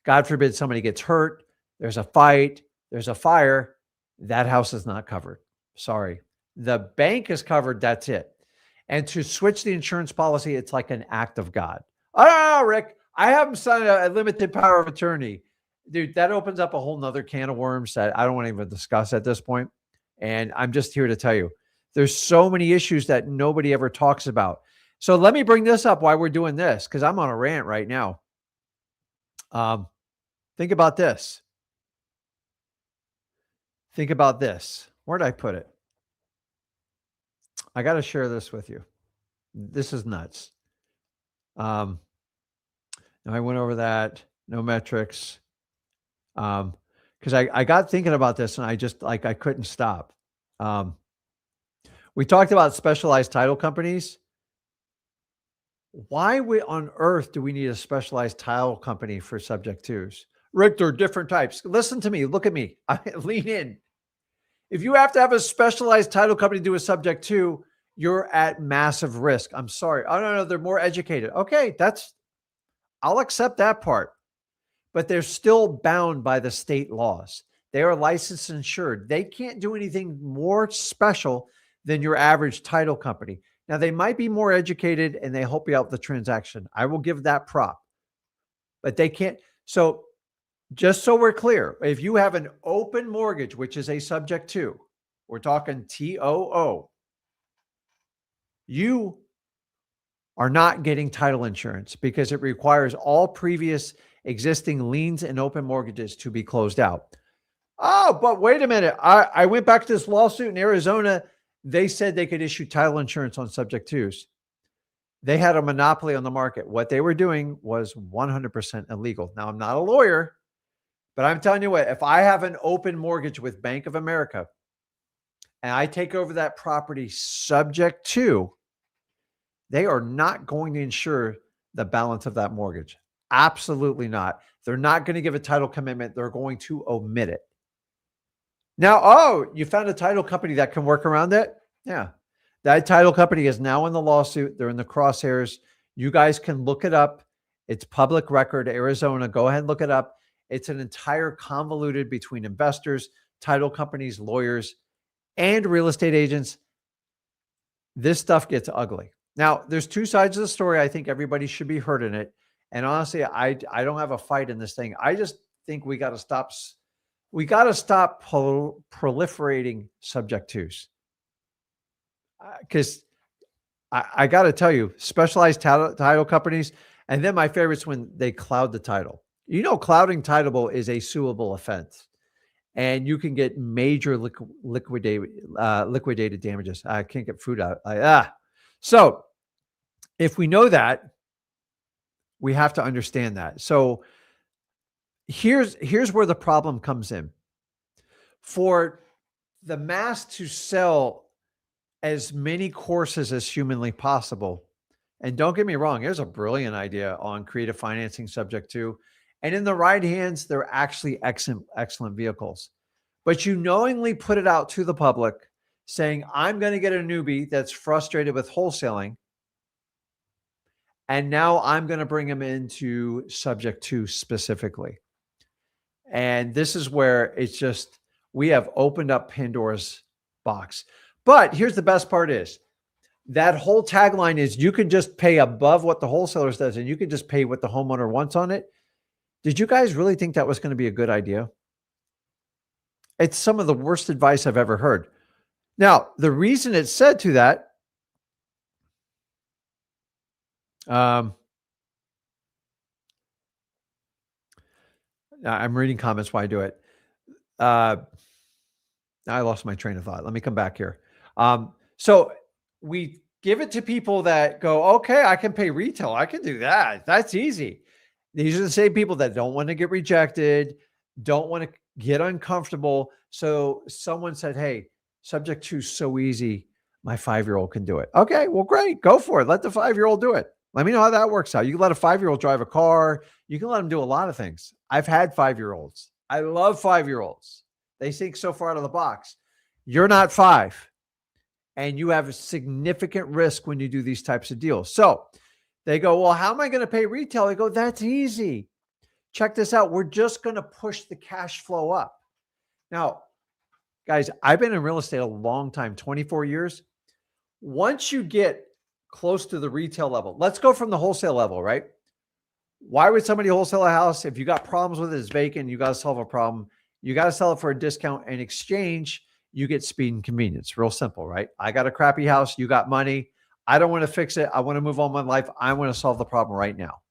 God forbid somebody gets hurt, there's a fight, there's a fire, that house is not covered. Sorry. The bank is covered. That's it. And to switch the insurance policy, it's like an act of God. Oh, Rick, I haven't signed a limited power of attorney. Dude, that opens up a whole nother can of worms that I don't want to even discuss at this point. And I'm just here to tell you, there's so many issues that nobody ever talks about. So let me bring this up while we're doing this, because I'm on a rant right now. Think about this. Think about this. Where'd I put it? I got to share this with you. This is nuts. Now I went over that. No metrics. Because I got thinking about this and I just I couldn't stop. We talked about specialized title companies. Why on earth do we need a specialized title company for subject twos? Rick, there are different types. Listen to me. Look at me. Lean in. If you have to have a specialized title company to do a subject to, you're at massive risk. I'm sorry. Oh, no, they're more educated. Okay, I'll accept that part. But they're still bound by the state laws. They are licensed and insured. They can't do anything more special than your average title company. Now, they might be more educated and they help you out with the transaction. I will give that prop. But they can't. So just so we're clear, if you have an open mortgage, which is a subject to, we're talking TOO, you are not getting title insurance because it requires all previous existing liens and open mortgages to be closed out. Oh, but wait a minute. I went back to this lawsuit in Arizona. They said they could issue title insurance on subject twos. They had a monopoly on the market. What they were doing was 100% illegal. Now, I'm not a lawyer, but I'm telling you what, if I have an open mortgage with Bank of America and I take over that property subject to, they are not going to insure the balance of that mortgage. Absolutely not. They're not going to give a title commitment. They're going to omit it. Now, oh, you found a title company that can work around it? Yeah. That title company is now in the lawsuit. They're in the crosshairs. You guys can look it up. It's public record, Arizona. Go ahead and look it up. It's an entire convoluted between investors, title companies, lawyers, and real estate agents. This stuff gets ugly. Now, there's two sides of the story. I think everybody should be heard in it. And honestly, I don't have a fight in this thing. I just think we got to stop. We got to stop proliferating subject twos. Because I got to tell you, specialized title companies, and then my favorite's when they cloud the title. You know, clouding title is a suable offense, and you can get major liquidated damages. I can't get food out. So if we know that, we have to understand that. So here's where the problem comes in. For the mass to sell as many courses as humanly possible. And don't get me wrong, here's a brilliant idea on creative financing subject to. And in the right hands, they're actually excellent vehicles. But you knowingly put it out to the public saying, I'm going to get a newbie that's frustrated with wholesaling. And now I'm going to bring him into subject to specifically. And this is where it's just, we have opened up Pandora's box. But here's the best part is that whole tagline is you can just pay above what the wholesalers does and you can just pay what the homeowner wants on it. Did you guys really think that was going to be a good idea? It's some of the worst advice I've ever heard. Now, the reason it's said to that, I'm reading comments while I do it. I lost my train of thought. Let me come back here. So we give it to people that go, okay, I can pay retail. I can do that. That's easy. These are the same people that don't want to get rejected, don't want to get uncomfortable. So someone said, hey, subject to so easy, my 5-year-old can do it. Okay, well, great. Go for it. Let the 5-year-old do it. Let me know how that works out. You can let a 5-year-old drive a car. You can let them do a lot of things. I've had 5-year-olds. I love 5-year-olds. They think so far out of the box. You're not 5, and you have a significant risk when you do these types of deals. So they go, well, how am I going to pay retail? I go, that's easy. Check this out. We're just going to push the cash flow up. Now, guys, I've been in real estate a long time, 24 years. Once you get close to the retail level, let's go from the wholesale level, right? Why would somebody wholesale a house? If you got problems with it, it's vacant, you got to solve a problem. You got to sell it for a discount. In exchange, you get speed and convenience. Real simple, right? I got a crappy house. You got money. I don't want to fix it. I want to move on with my life. I want to solve the problem right now.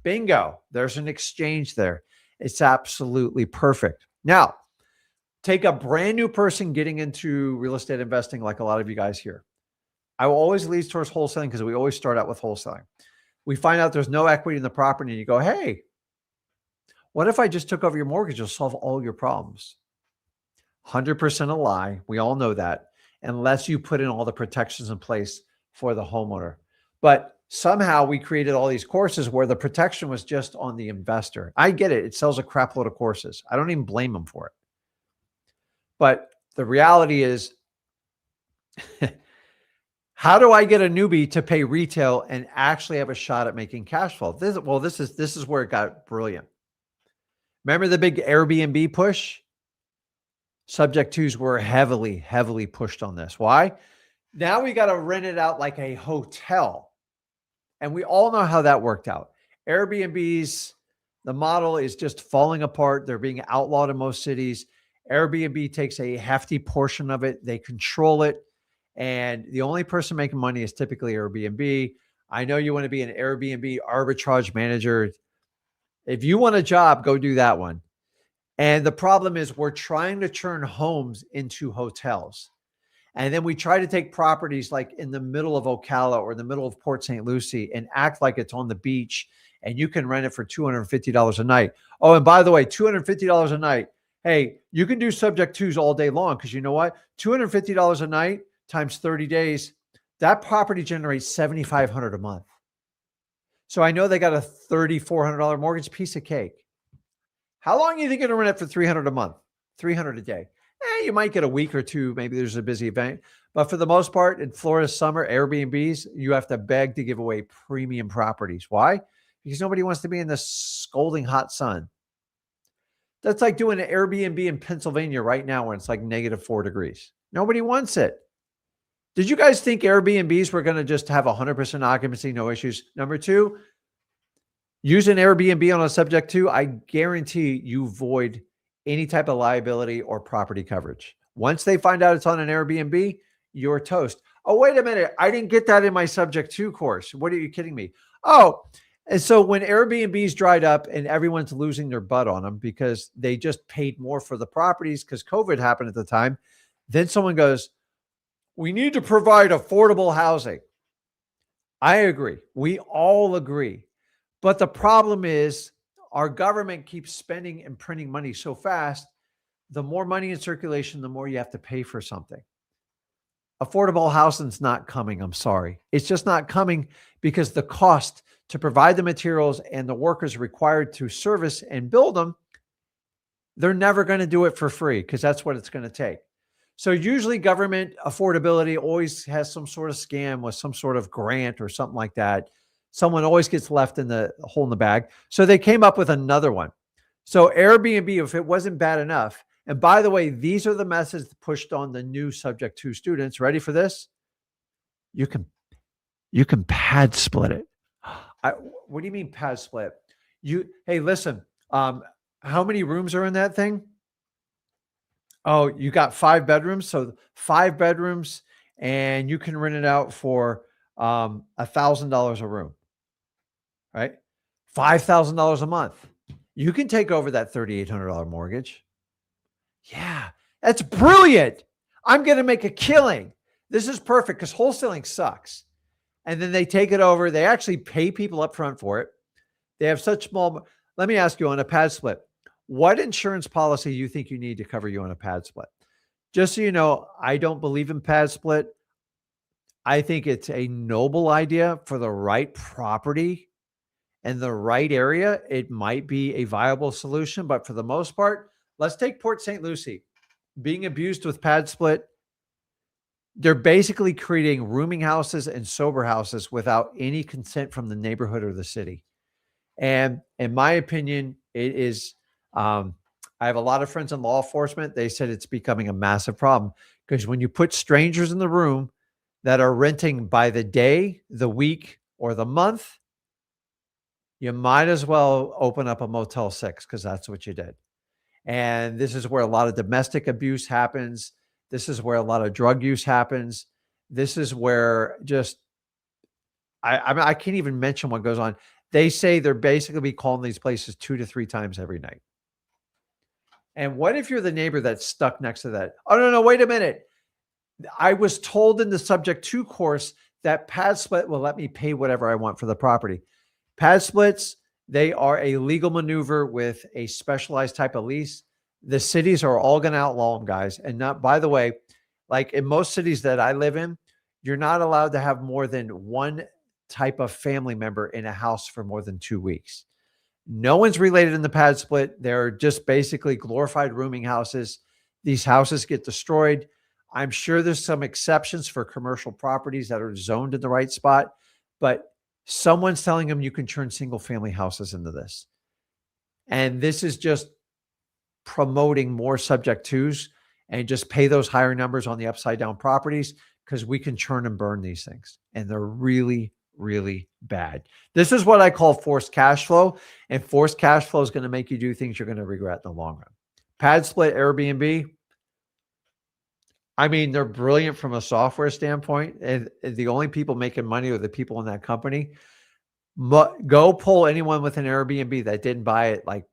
Bingo. There's an exchange there. It's absolutely perfect. Now, take a brand new person getting into real estate investing like a lot of you guys here. I will always lead towards wholesaling because we always start out with wholesaling. We find out there's no equity in the property and you go, hey, what if I just took over your mortgage? It'll solve all your problems. 100% a lie. We all know that, unless you put in all the protections in place for the homeowner. But somehow we created all these courses where the protection was just on the investor. I get it. It sells a crap load of courses. I don't even blame them for it. But the reality is, how do I get a newbie to pay retail and actually have a shot at making cash flow? This is where it got brilliant. Remember the big Airbnb push? Subject twos were heavily pushed on this. Why? Now we got to rent it out like a hotel. And we all know how that worked out. Airbnbs, the model is just falling apart. They're being outlawed in most cities. Airbnb takes a hefty portion of it. They control it. And the only person making money is typically Airbnb. I know you want to be an Airbnb arbitrage manager. If you want a job, go do that one. And the problem is we're trying to turn homes into hotels. And then we try to take properties like in the middle of Ocala or in the middle of Port St. Lucie and act like it's on the beach and you can rent it for $250 a night. Oh, and by the way, $250 a night. Hey, you can do subject twos all day long because you know what? $250 a night times 30 days, that property generates $7,500 a month. So I know they got a $3,400 mortgage, piece of cake. How long do you think you're going to rent it for $300 a month? $300 a day. You might get a week or two. Maybe there's a busy event. But for the most part, in Florida summer, Airbnbs, you have to beg to give away premium properties. Why? Because nobody wants to be in the scalding hot sun. That's like doing an Airbnb in Pennsylvania right now when it's like -4 degrees. Nobody wants it. Did you guys think Airbnbs were going to just have 100% occupancy, no issues? Number two, use an Airbnb on a subject to, I guarantee you void any type of liability or property coverage. Once they find out it's on an Airbnb, you're toast. Oh, wait a minute. I didn't get that in my subject to course. What are you kidding me? Oh, and so when Airbnbs dried up and everyone's losing their butt on them because they just paid more for the properties because COVID happened at the time, then someone goes, we need to provide affordable housing. I agree. We all agree. But the problem is our government keeps spending and printing money so fast the more money in circulation, the more you have to pay for something. Affordable housing's not coming. I'm sorry. It's just not coming because the cost to provide the materials and the workers required to service and build them, they're never going to do it for free because that's what it's going to take. So usually government affordability always has some sort of scam with some sort of grant or something like that. Someone always gets left in the hole in the bag. So they came up with another one. So Airbnb, if it wasn't bad enough, and by the way, these are the methods pushed on the new subject to students. Ready for this? You can pad split it. What do you mean pad split? Hey, listen, how many rooms are in that thing? Oh, you got 5 bedrooms. So 5 bedrooms, and you can rent it out for $1,000 a room, right? $5,000 a month. You can take over that $3,800 mortgage. Yeah, that's brilliant. I'm going to make a killing. This is perfect because wholesaling sucks. And then they take it over. They actually pay people up front for it. They have such small. Let me ask you on a pad split, what insurance policy you think you need to cover you on a pad split? Just so you know, I don't believe in pad split. I think it's a noble idea for the right property and the right area. It might be a viable solution, but for the most part, let's take Port St. Lucie. Being abused with pad split, they're basically creating rooming houses and sober houses without any consent from the neighborhood or the city. And in my opinion, it is, I have a lot of friends in law enforcement. They said it's becoming a massive problem because when you put strangers in the room that are renting by the day, the week, or the month, you might as well open up a Motel 6 because that's what you did. And this is where a lot of domestic abuse happens. This is where a lot of drug use happens. This is where just, I mean, I can't even mention what goes on. They say they're basically be calling these places 2 to 3 times every night. And what if you're the neighbor that's stuck next to that? Oh, no, wait a minute. I was told in the subject to course that pad split will let me pay whatever I want for the property. Pad splits, they are a legal maneuver with a specialized type of lease. The cities are all going to outlaw them, guys. And not, by the way, like in most cities that I live in, you're not allowed to have more than one type of family member in a house for more than 2 weeks. No one's related in the pad split. They're just basically glorified rooming houses. These houses get destroyed. I'm sure there's some exceptions for commercial properties that are zoned in the right spot, but someone's telling them you can turn single family houses into this. And this is just promoting more subject twos and just pay those higher numbers on the upside down properties because we can churn and burn these things. And they're really, really bad. This is what I call forced cash flow. And forced cash flow is going to make you do things you're going to regret in the long run. Pad split, Airbnb. I mean, they're brilliant from a software standpoint. And the only people making money are the people in that company. But go pull anyone with an Airbnb that didn't buy it like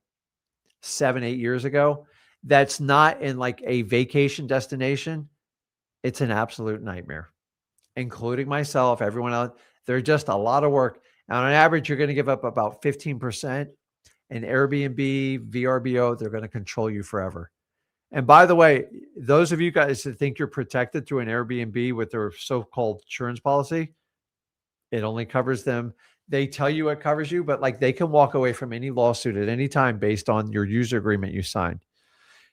7-8 years ago. That's not in like a vacation destination. It's an absolute nightmare, including myself, everyone else. They're just a lot of work. And on average, you're going to give up about 15%. And Airbnb, VRBO, they're going to control you forever. And by the way, those of you guys that think you're protected through an Airbnb with their so-called insurance policy, it only covers them. They tell you it covers you, but like they can walk away from any lawsuit at any time based on your user agreement you signed.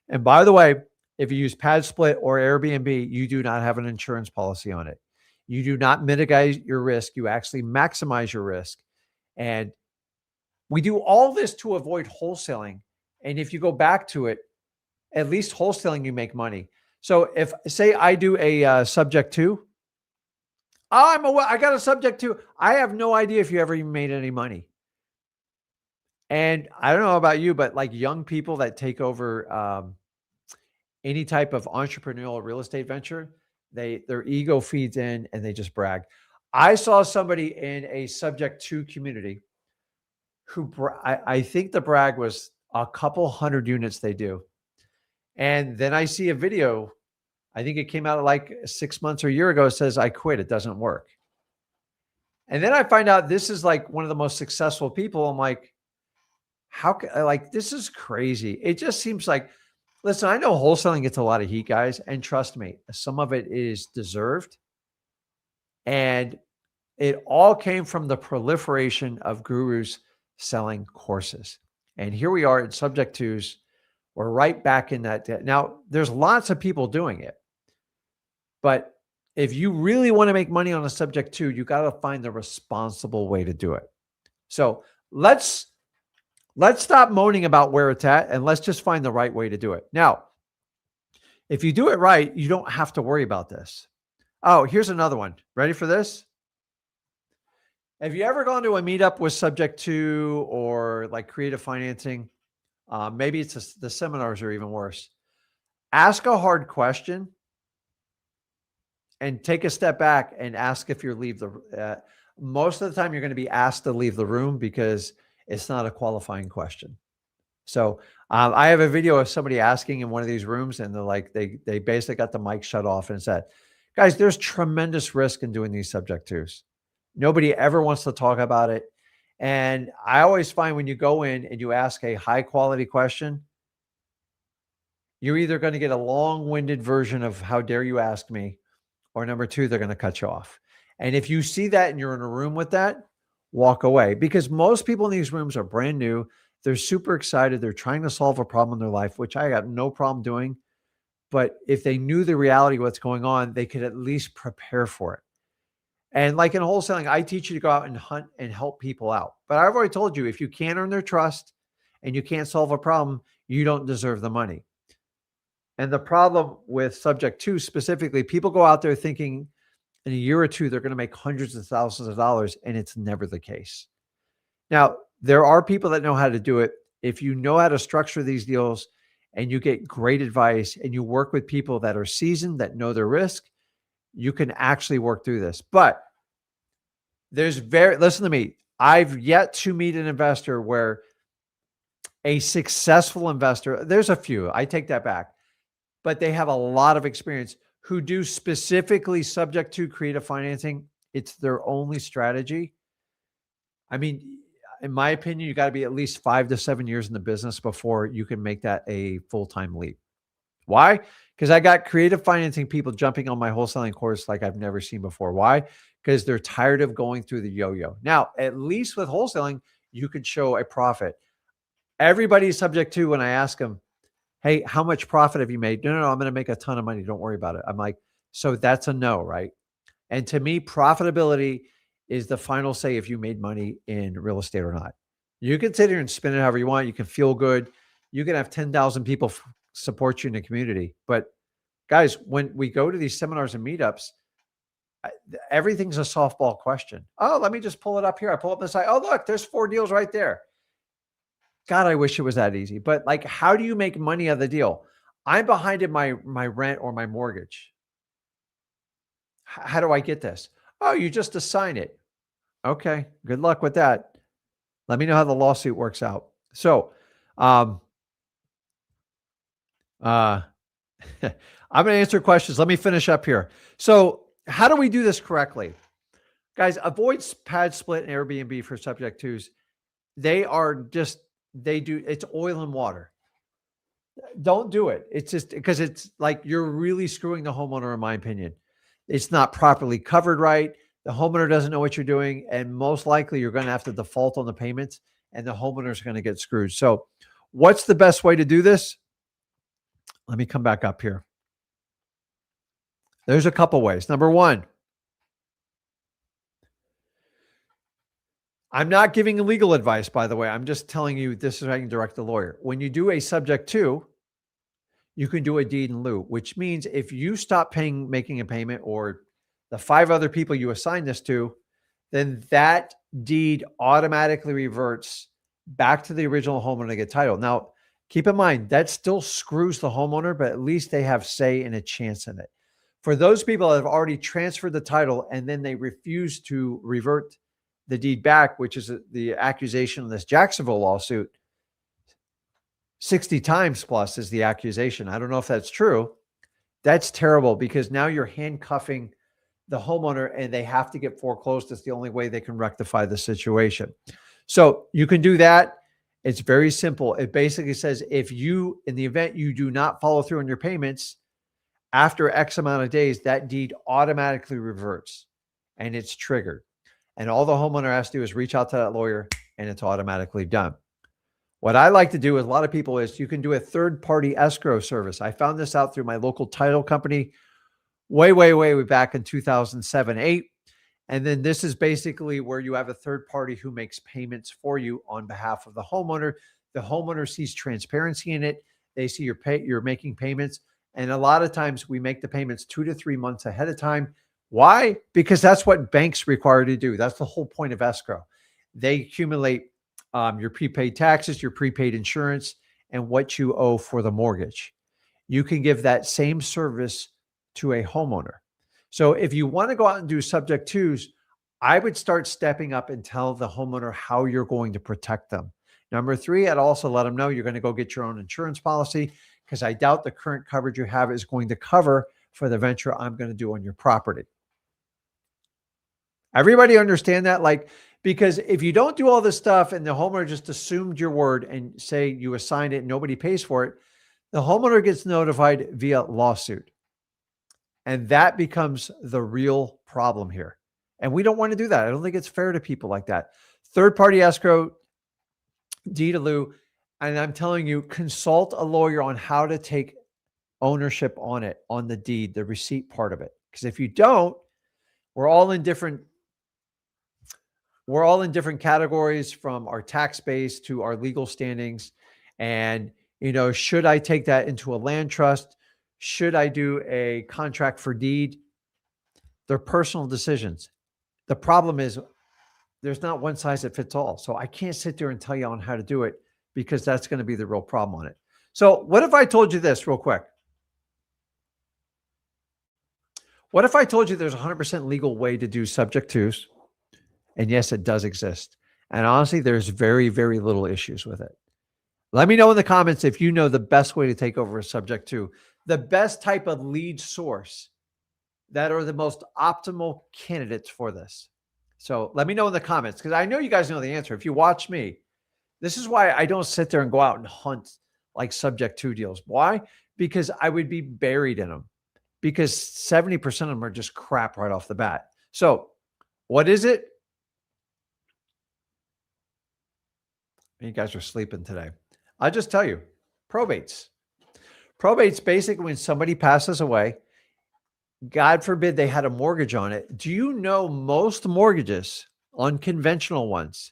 And by the way, if you use pad split or Airbnb, you do not have an insurance policy on it. You do not mitigate your risk. You actually maximize your risk. And we do all this to avoid wholesaling. And if you go back to it, at least wholesaling, you make money. So if say I do a subject to, I got a subject to, I have no idea if you ever even made any money. And I don't know about you, but like young people that take over any type of entrepreneurial real estate venture, their ego feeds in and they just brag. I saw somebody in a subject to community who I think the brag was a couple hundred units they do. And then I see a video, I think it came out like 6 months or a year ago. It says, I quit. It doesn't work. And then I find out this is like one of the most successful people. I'm like, how can, like, this is crazy. It just seems like Listen, I know wholesaling gets a lot of heat, guys, and trust me, some of it is deserved. And it all came from the proliferation of gurus selling courses. And here we are in subject twos. We're right back in that. Now, there's lots of people doing it, but if you really want to make money on a subject two, you got to find the responsible way to do it. So let's stop moaning about where it's at and let's just find the right way to do it. Now, if you do it right, you don't have to worry about this. Oh, here's another one. Ready for this? Have you ever gone to a meetup with subject to or like creative financing? Maybe it's the seminars are even worse. Ask a hard question and take a step back and ask if you leave the. Most of the time, you're going to be asked to leave the room because it's not a qualifying question. So I have a video of somebody asking in one of these rooms, and they're like, they basically got the mic shut off and said, "Guys, there's tremendous risk in doing these subject twos. Nobody ever wants to talk about it." And I always find when you go in and you ask a high quality question, you're either going to get a long-winded version of "how dare you ask me," or number two, they're going to cut you off. And if you see that and you're in a room with that, walk away, because most people in these rooms are brand new. They're super excited. They're trying to solve a problem in their life, which I got no problem doing. But if they knew the reality of what's going on, they could at least prepare for it. And like in wholesaling, I teach you to go out and hunt and help people out. But I've already told you, if you can't earn their trust and you can't solve a problem, you don't deserve the money. And the problem with subject to specifically, people go out there thinking in a year or two, they're going to make hundreds of thousands of dollars, and it's never the case. Now, there are people that know how to do it. If you know how to structure these deals and you get great advice and you work with people that are seasoned, that know their risk, you can actually work through this. But listen to me, I've yet to meet an investor where a successful investor, there's a few, I take that back, but they have a lot of experience who do specifically subject to creative financing. It's their only strategy. I mean, in my opinion, you got to be at least 5 to 7 years in the business before you can make that a full-time leap. Why? Because I got creative financing people jumping on my wholesaling course like I've never seen before. Why? Because they're tired of going through the yo-yo. Now, at least with wholesaling, you could show a profit. Everybody's subject to when I ask them, "Hey, how much profit have you made?" No, I'm going to make a ton of money. Don't worry about it. I'm like, so that's a no, right? And to me, profitability is the final say if you made money in real estate or not. You can sit here and spin it however you want. You can feel good. You can have 10,000 people support you in the community. But guys, when we go to these seminars and meetups, everything's a softball question. Oh, let me just pull it up here. I pull up the site. Oh, look, there's 4 deals right there. God, I wish it was that easy. But like, how do you make money out of the deal? I'm behind in my rent or my mortgage. How do I get this? Oh, you just assign it. Okay, good luck with that. Let me know how the lawsuit works out. So, uh, I'm going to answer questions. Let me finish up here. So, how do we do this correctly? Guys, avoid padsplit and Airbnb for subject twos. It's oil and water. Don't do it. It's just because it's like you're really screwing the homeowner, in my opinion. It's not properly covered right. The homeowner doesn't know what you're doing. And most likely you're going to have to default on the payments and the homeowner's going to get screwed. So what's the best way to do this? Let me come back up here. There's a couple ways. Number one, I'm not giving legal advice, by the way. I'm just telling you this is how you can direct the lawyer. When you do a subject to, you can do a deed in lieu, which means if you stop making a payment, or the 5 other people you assign this to, then that deed automatically reverts back to the original homeowner to get title. Now, keep in mind, that still screws the homeowner, but at least they have say and a chance in it. For those people that have already transferred the title and then they refuse to revert the deed back, which is the accusation in this Jacksonville lawsuit, 60 times plus is the accusation. I don't know if that's true. That's terrible, because now you're handcuffing the homeowner and they have to get foreclosed. It's the only way they can rectify the situation. So you can do that. It's very simple. It basically says if you, in the event you do not follow through on your payments, after X amount of days, that deed automatically reverts and it's triggered. And all the homeowner has to do is reach out to that lawyer and it's automatically done. What I like to do with a lot of people is you can do a third-party escrow service. I found this out through my local title company way back in 2007, 8. And then this is basically where you have a third party who makes payments for you on behalf of the homeowner. The homeowner sees transparency in it. They see you're making payments. And a lot of times we make the payments 2 to 3 months ahead of time. Why? Because that's what banks require to do. That's the whole point of escrow. They accumulate your prepaid taxes, your prepaid insurance, and what you owe for the mortgage. You can give that same service to a homeowner. So if you want to go out and do subject twos, I would start stepping up and tell the homeowner how you're going to protect them. Number 3, I'd also let them know you're going to go get your own insurance policy, because I doubt the current coverage you have is going to cover for the venture I'm going to do on your property. Everybody understand that? Because if you don't do all this stuff and the homeowner just assumed your word and say you assigned it and nobody pays for it, the homeowner gets notified via lawsuit. And that becomes the real problem here. And we don't want to do that. I don't think it's fair to people like that. Third-party escrow, deed in lieu, and I'm telling you, consult a lawyer on how to take ownership on it, on the deed, the receipt part of it. Because if you don't, we're all in different categories, from our tax base to our legal standings. And, should I take that into a land trust? Should I do a contract for deed? They're personal decisions. The problem is there's not one size that fits all. So I can't sit there and tell you on how to do it, because that's going to be the real problem on it. So what if I told you this real quick? What if I told you there's a 100% legal way to do subject twos? And yes, it does exist. And honestly, there's very, very little issues with it. Let me know in the comments if you know the best way to take over a subject to, the best type of lead source that are the most optimal candidates for this. So let me know in the comments, because I know you guys know the answer. If you watch me, this is why I don't sit there and go out and hunt like subject to deals. Why? Because I would be buried in them, because 70% of them are just crap right off the bat. So what is it? You guys are sleeping today. I'll just tell you, probates. Probate's basically when somebody passes away, God forbid they had a mortgage on it. Do you know most mortgages, unconventional ones,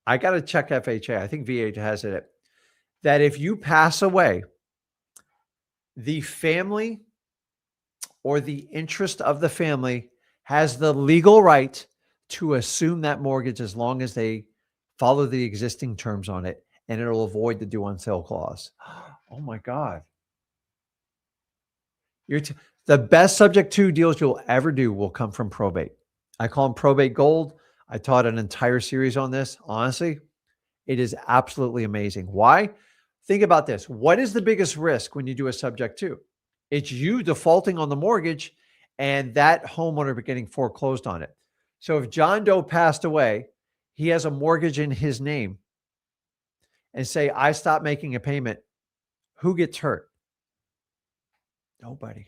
I got to check FHA, I think VA has it, that if you pass away, the family or the interest of the family has the legal right to assume that mortgage as long as they follow the existing terms on it, and it'll avoid the due on sale clause. Oh my God. The best subject to deals you'll ever do will come from probate. I call them probate gold. I taught an entire series on this. Honestly, it is absolutely amazing. Why? Think about this. What is the biggest risk when you do a subject to? It's you defaulting on the mortgage and that homeowner getting foreclosed on it. So if John Doe passed away, he has a mortgage in his name, and say, I stop making a payment, who gets hurt? Nobody.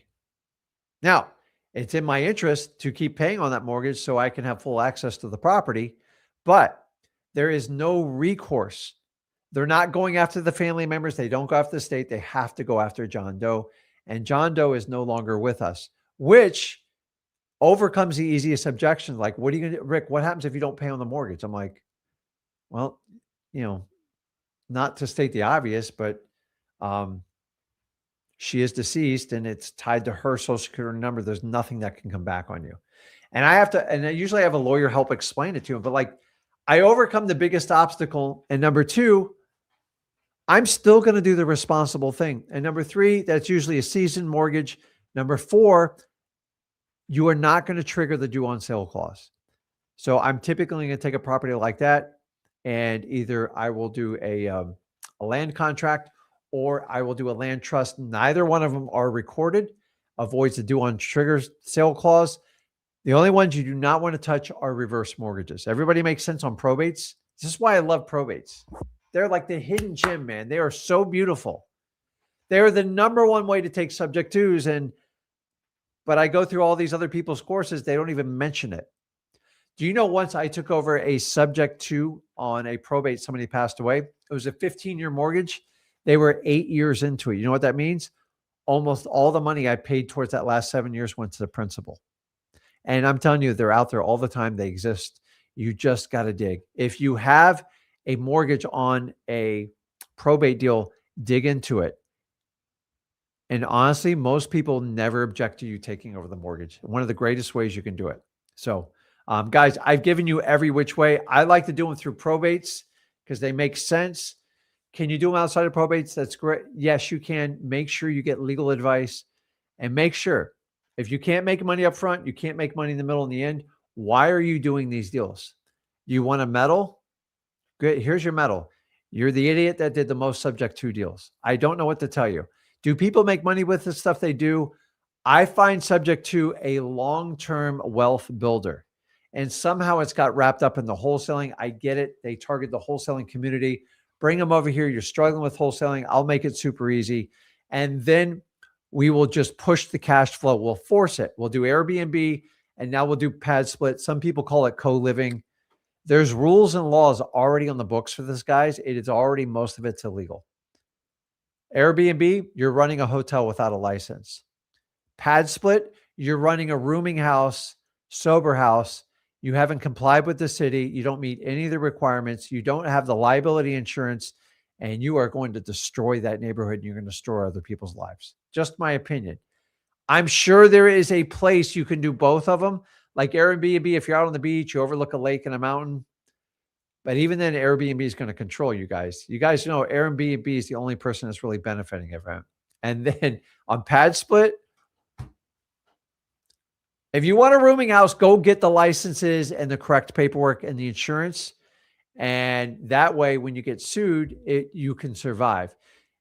Now, it's in my interest to keep paying on that mortgage so I can have full access to the property, but there is no recourse. They're not going after the family members. They don't go after the state. They have to go after John Doe, and John Doe is no longer with us, which overcomes the easiest objection. Like, what are you going to do? Rick, what happens if you don't pay on the mortgage? I'm like, well, not to state the obvious, but she is deceased and it's tied to her social security number. There's nothing that can come back on you. And I usually have a lawyer help explain it to him, but I overcome the biggest obstacle. And number 2, I'm still going to do the responsible thing. And number 3, that's usually a seasoned mortgage. Number 4, you are not going to trigger the due on sale clause. So I'm typically going to take a property like that, and either I will do a land contract or I will do a land trust. Neither one of them are recorded, avoids the due on trigger sale clause. The only ones you do not want to touch are reverse mortgages. Everybody makes sense on probates. This is why I love probates. They're like the hidden gem, man. They are so beautiful. They're the number one way to take subject twos. But I go through all these other people's courses, they don't even mention it. Do you know once I took over a subject two on a probate, somebody passed away. It was a 15-year mortgage. They were 8 years into it. You know what that means? Almost all the money I paid towards that last 7 years went to the principal. And I'm telling you, they're out there all the time. They exist. You just got to dig. If you have a mortgage on a probate deal, dig into it. And honestly, most people never object to you taking over the mortgage. One of the greatest ways you can do it. So, guys, I've given you every which way. I like to do them through probates because they make sense. Can you do them outside of probates? That's great. Yes, you can. Make sure you get legal advice and make sure if you can't make money up front, you can't make money in the middle and the end. Why are you doing these deals? You want a medal? Good. Here's your medal. You're the idiot that did the most subject to deals. I don't know what to tell you. Do people make money with the stuff they do? I find subject to a long-term wealth builder. And somehow it's got wrapped up in the wholesaling. I get it. They target the wholesaling community. Bring them over here. You're struggling with wholesaling. I'll make it super easy. And then we will just push the cash flow. We'll force it. We'll do Airbnb, and now we'll do pad split. Some people call it co-living. There's rules and laws already on the books for this, guys. It is already, most of it's illegal. Airbnb, you're running a hotel without a license. Pad split, you're running a rooming house, sober house. You haven't complied with the city. You don't meet any of the requirements. You don't have the liability insurance, and you are going to destroy that neighborhood, and you're going to destroy other people's lives. Just my opinion. I'm sure there is a place you can do both of them. Like Airbnb, if you're out on the beach, you overlook a lake and a mountain. But even then, Airbnb is going to control you guys. You guys know Airbnb is the only person that's really benefiting of it. And then on pad split, if you want a rooming house, go get the licenses and the correct paperwork and the insurance. And that way, when you get sued, you can survive.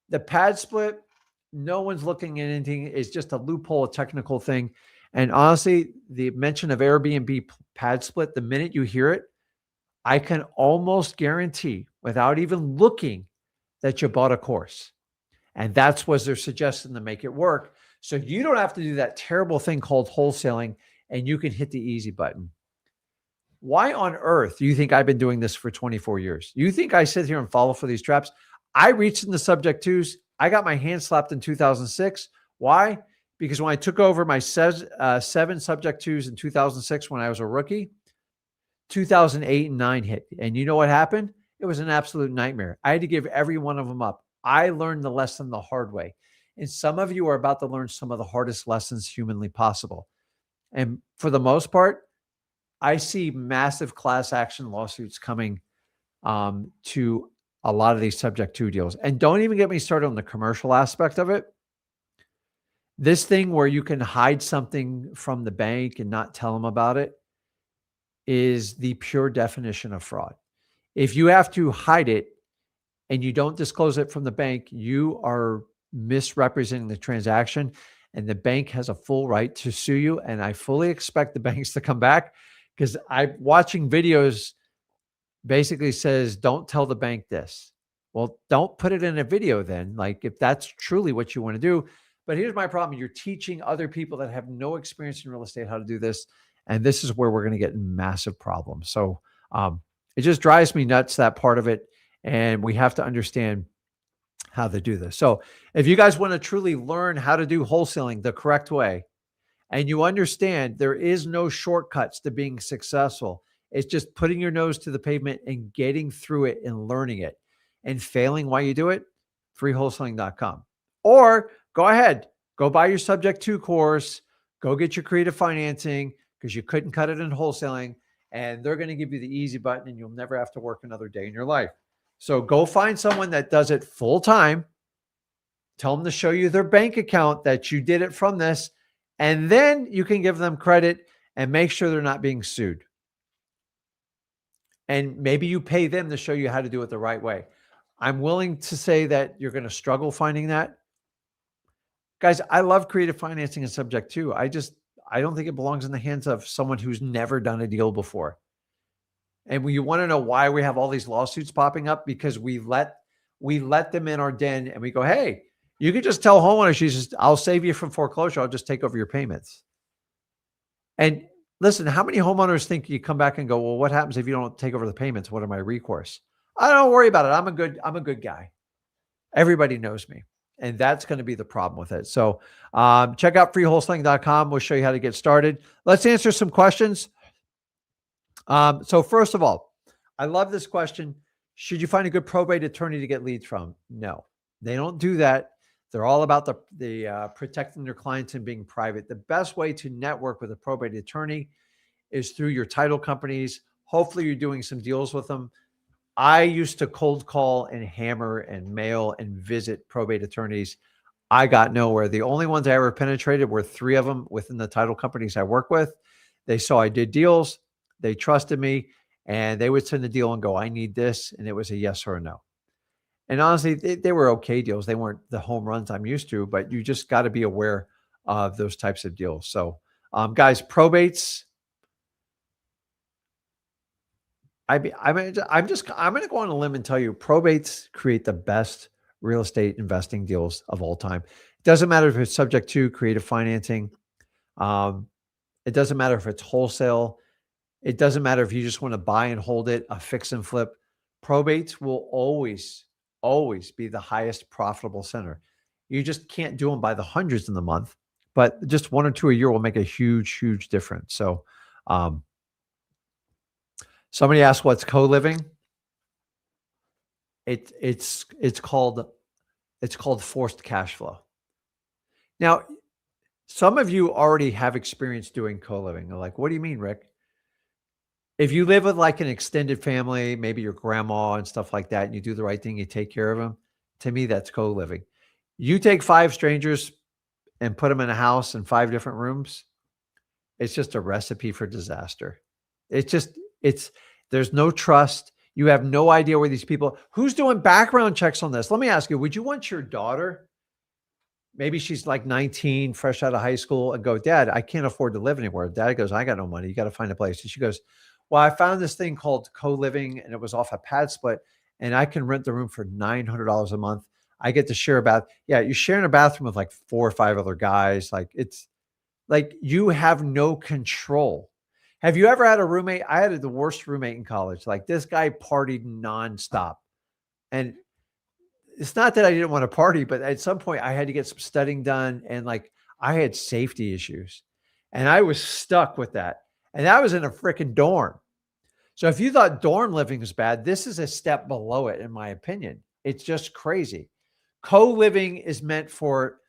The pad split, no one's looking at anything. It's just a loophole, a technical thing. And honestly, the mention of Airbnb pad split, the minute you hear it, I can almost guarantee without even looking that you bought a course. And that's what they're suggesting to make it work. So you don't have to do that terrible thing called wholesaling, and you can hit the easy button. Why on earth do you think I've been doing this for 24 years? You think I sit here and follow for these traps? I reached in the subject twos. I got my hand slapped in 2006. Why? Because when I took over my 7 subject twos in 2006 when I was a rookie, 2008 and 9 hit. And you know what happened? It was an absolute nightmare. I had to give every one of them up. I learned the lesson the hard way. And some of you are about to learn some of the hardest lessons humanly possible. And for the most part, I see massive class action lawsuits coming to a lot of these subject to deals. And don't even get me started on the commercial aspect of it. This thing where you can hide something from the bank and not tell them about it is the pure definition of fraud. If you have to hide it and you don't disclose it from the bank, you are misrepresenting the transaction, and the bank has a full right to sue you. And I fully expect the banks to come back, because I'm watching videos basically says, don't tell the bank this. Well, don't put it in a video then, like if that's truly what you want to do. But here's my problem. You're teaching other people that have no experience in real estate how to do this. And this is where we're going to get massive problems. So it just drives me nuts, that part of it. And we have to understand how to do this. So if you guys want to truly learn how to do wholesaling the correct way, and you understand there is no shortcuts to being successful, it's just putting your nose to the pavement and getting through it and learning it and failing while you do it, freewholesaling.com. Or go ahead, go buy your subject to course, go get your creative financing, because you couldn't cut it in wholesaling, and they're going to give you the easy button and you'll never have to work another day in your life. So go find someone that does it full time. Tell them to show you their bank account that you did it from this, and then you can give them credit and make sure they're not being sued. And maybe you pay them to show you how to do it the right way. I'm willing to say that you're going to struggle finding that. Guys, I love creative financing and subject to. I don't think it belongs in the hands of someone who's never done a deal before. And you want to know why we have all these lawsuits popping up? Because we let them in our den and we go, hey, you can just tell homeowners, I'll save you from foreclosure. I'll just take over your payments. And listen, how many homeowners think you come back and go, well, what happens if you don't take over the payments? What are my recourse? I don't worry about it. I'm a good guy. Everybody knows me. And that's going to be the problem with it. So check out freewholesaling.com. We'll show you how to get started. Let's answer some questions. So first of all, I love this question. Should you find a good probate attorney to get leads from? No, they don't do that. They're all about the protecting their clients and being private. The best way to network with a probate attorney is through your title companies. Hopefully you're doing some deals with them. I used to cold call and hammer and mail and visit probate attorneys. I got nowhere. The only ones I ever penetrated were 3 of them within the title companies I work with. They saw I did deals. They trusted me, and they would send the deal and go, I need this. And it was a yes or a no. And honestly, they were okay deals. They weren't the home runs I'm used to, but you just got to be aware of those types of deals. So guys, probates, I'm going to go on a limb and tell you probates create the best real estate investing deals of all time. It doesn't matter if it's subject to creative financing. It doesn't matter if it's wholesale. It doesn't matter if you just want to buy and hold it, a fix and flip. Probates will always be the highest profitable center. You just can't do them by the hundreds in the month, but just 1 or 2 a year will make a huge difference. So, somebody asked what's co-living. It's called forced cash flow. Now, some of you already have experience doing co-living. They're like, what do you mean, Rick? If you live with like an extended family, maybe your grandma and stuff like that, and you do the right thing, you take care of them. To me, that's co-living. You take 5 strangers and put them in a house in 5 different rooms. It's just a recipe for disaster. There's no trust. You have no idea where these people, who's doing background checks on this? Let me ask you, would you want your daughter, maybe she's like 19, fresh out of high school, and go, Dad, I can't afford to live anywhere. Dad goes, I got no money. You got to find a place. And she goes, well, I found this thing called co-living, and it was off a padsplit, and I can rent the room for $900 a month. I get to share you're sharing a bathroom with like 4 or 5 other guys. Like it's like you have no control. Have you ever had a roommate? I had the worst roommate in college. Like this guy partied nonstop. And it's not that I didn't want to party, but at some point I had to get some studying done. And like I had safety issues and I was stuck with that. And I was in a freaking dorm. So if you thought dorm living was bad, this is a step below it, in my opinion. It's just crazy. Co-living is meant for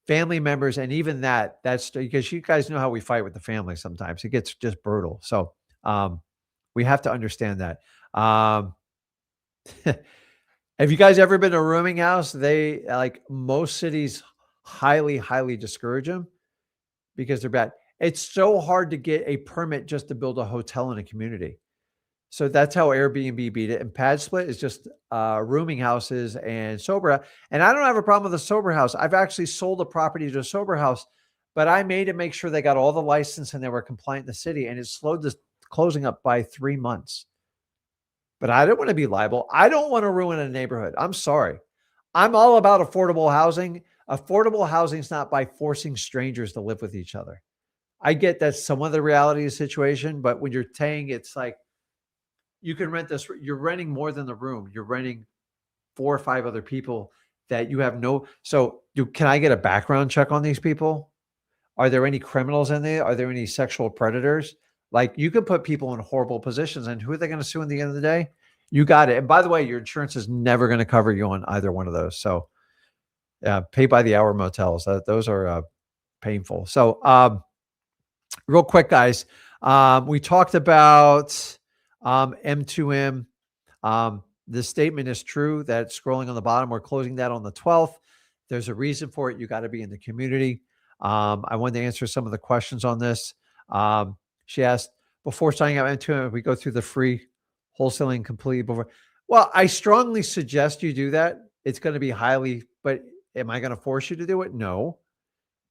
family members. And even that's because you guys know how we fight with the family sometimes. It gets just brutal. So we have to understand that. Have you guys ever been to a rooming house? They like most cities highly discourage them because they're bad. It's so hard to get a permit just to build a hotel in a community. So that's how Airbnb beat it. And padsplit is just rooming houses and sober. And I don't have a problem with a sober house. I've actually sold a property to a sober house, but I made it make sure they got all the license and they were compliant in the city. And it slowed the closing up by 3 months. But I don't want to be liable. I don't want to ruin a neighborhood. I'm sorry. I'm all about affordable housing. Affordable housing is not by forcing strangers to live with each other. I get that's some of the reality of the situation, but when you're saying it's like, you can rent this, you're renting more than the room. You're renting 4 or 5 other people that you have no. So can I get a background check on these people? Are there any criminals in there? Are there any sexual predators? Like you can put people in horrible positions, and who are they going to sue in the end of the day? You got it. And by the way, your insurance is never going to cover you on either one of those. So pay by the hour motels. Those are painful. So real quick, guys, we talked about M2M. This statement is true that scrolling on the bottom, we're closing that on the 12th. There's a reason for it. You got to be in the community. I wanted to answer some of the questions on this. She asked, before signing up M2M, we go through the free wholesaling completely before. Well, I strongly suggest you do that. It's going to be but am I going to force you to do it? No,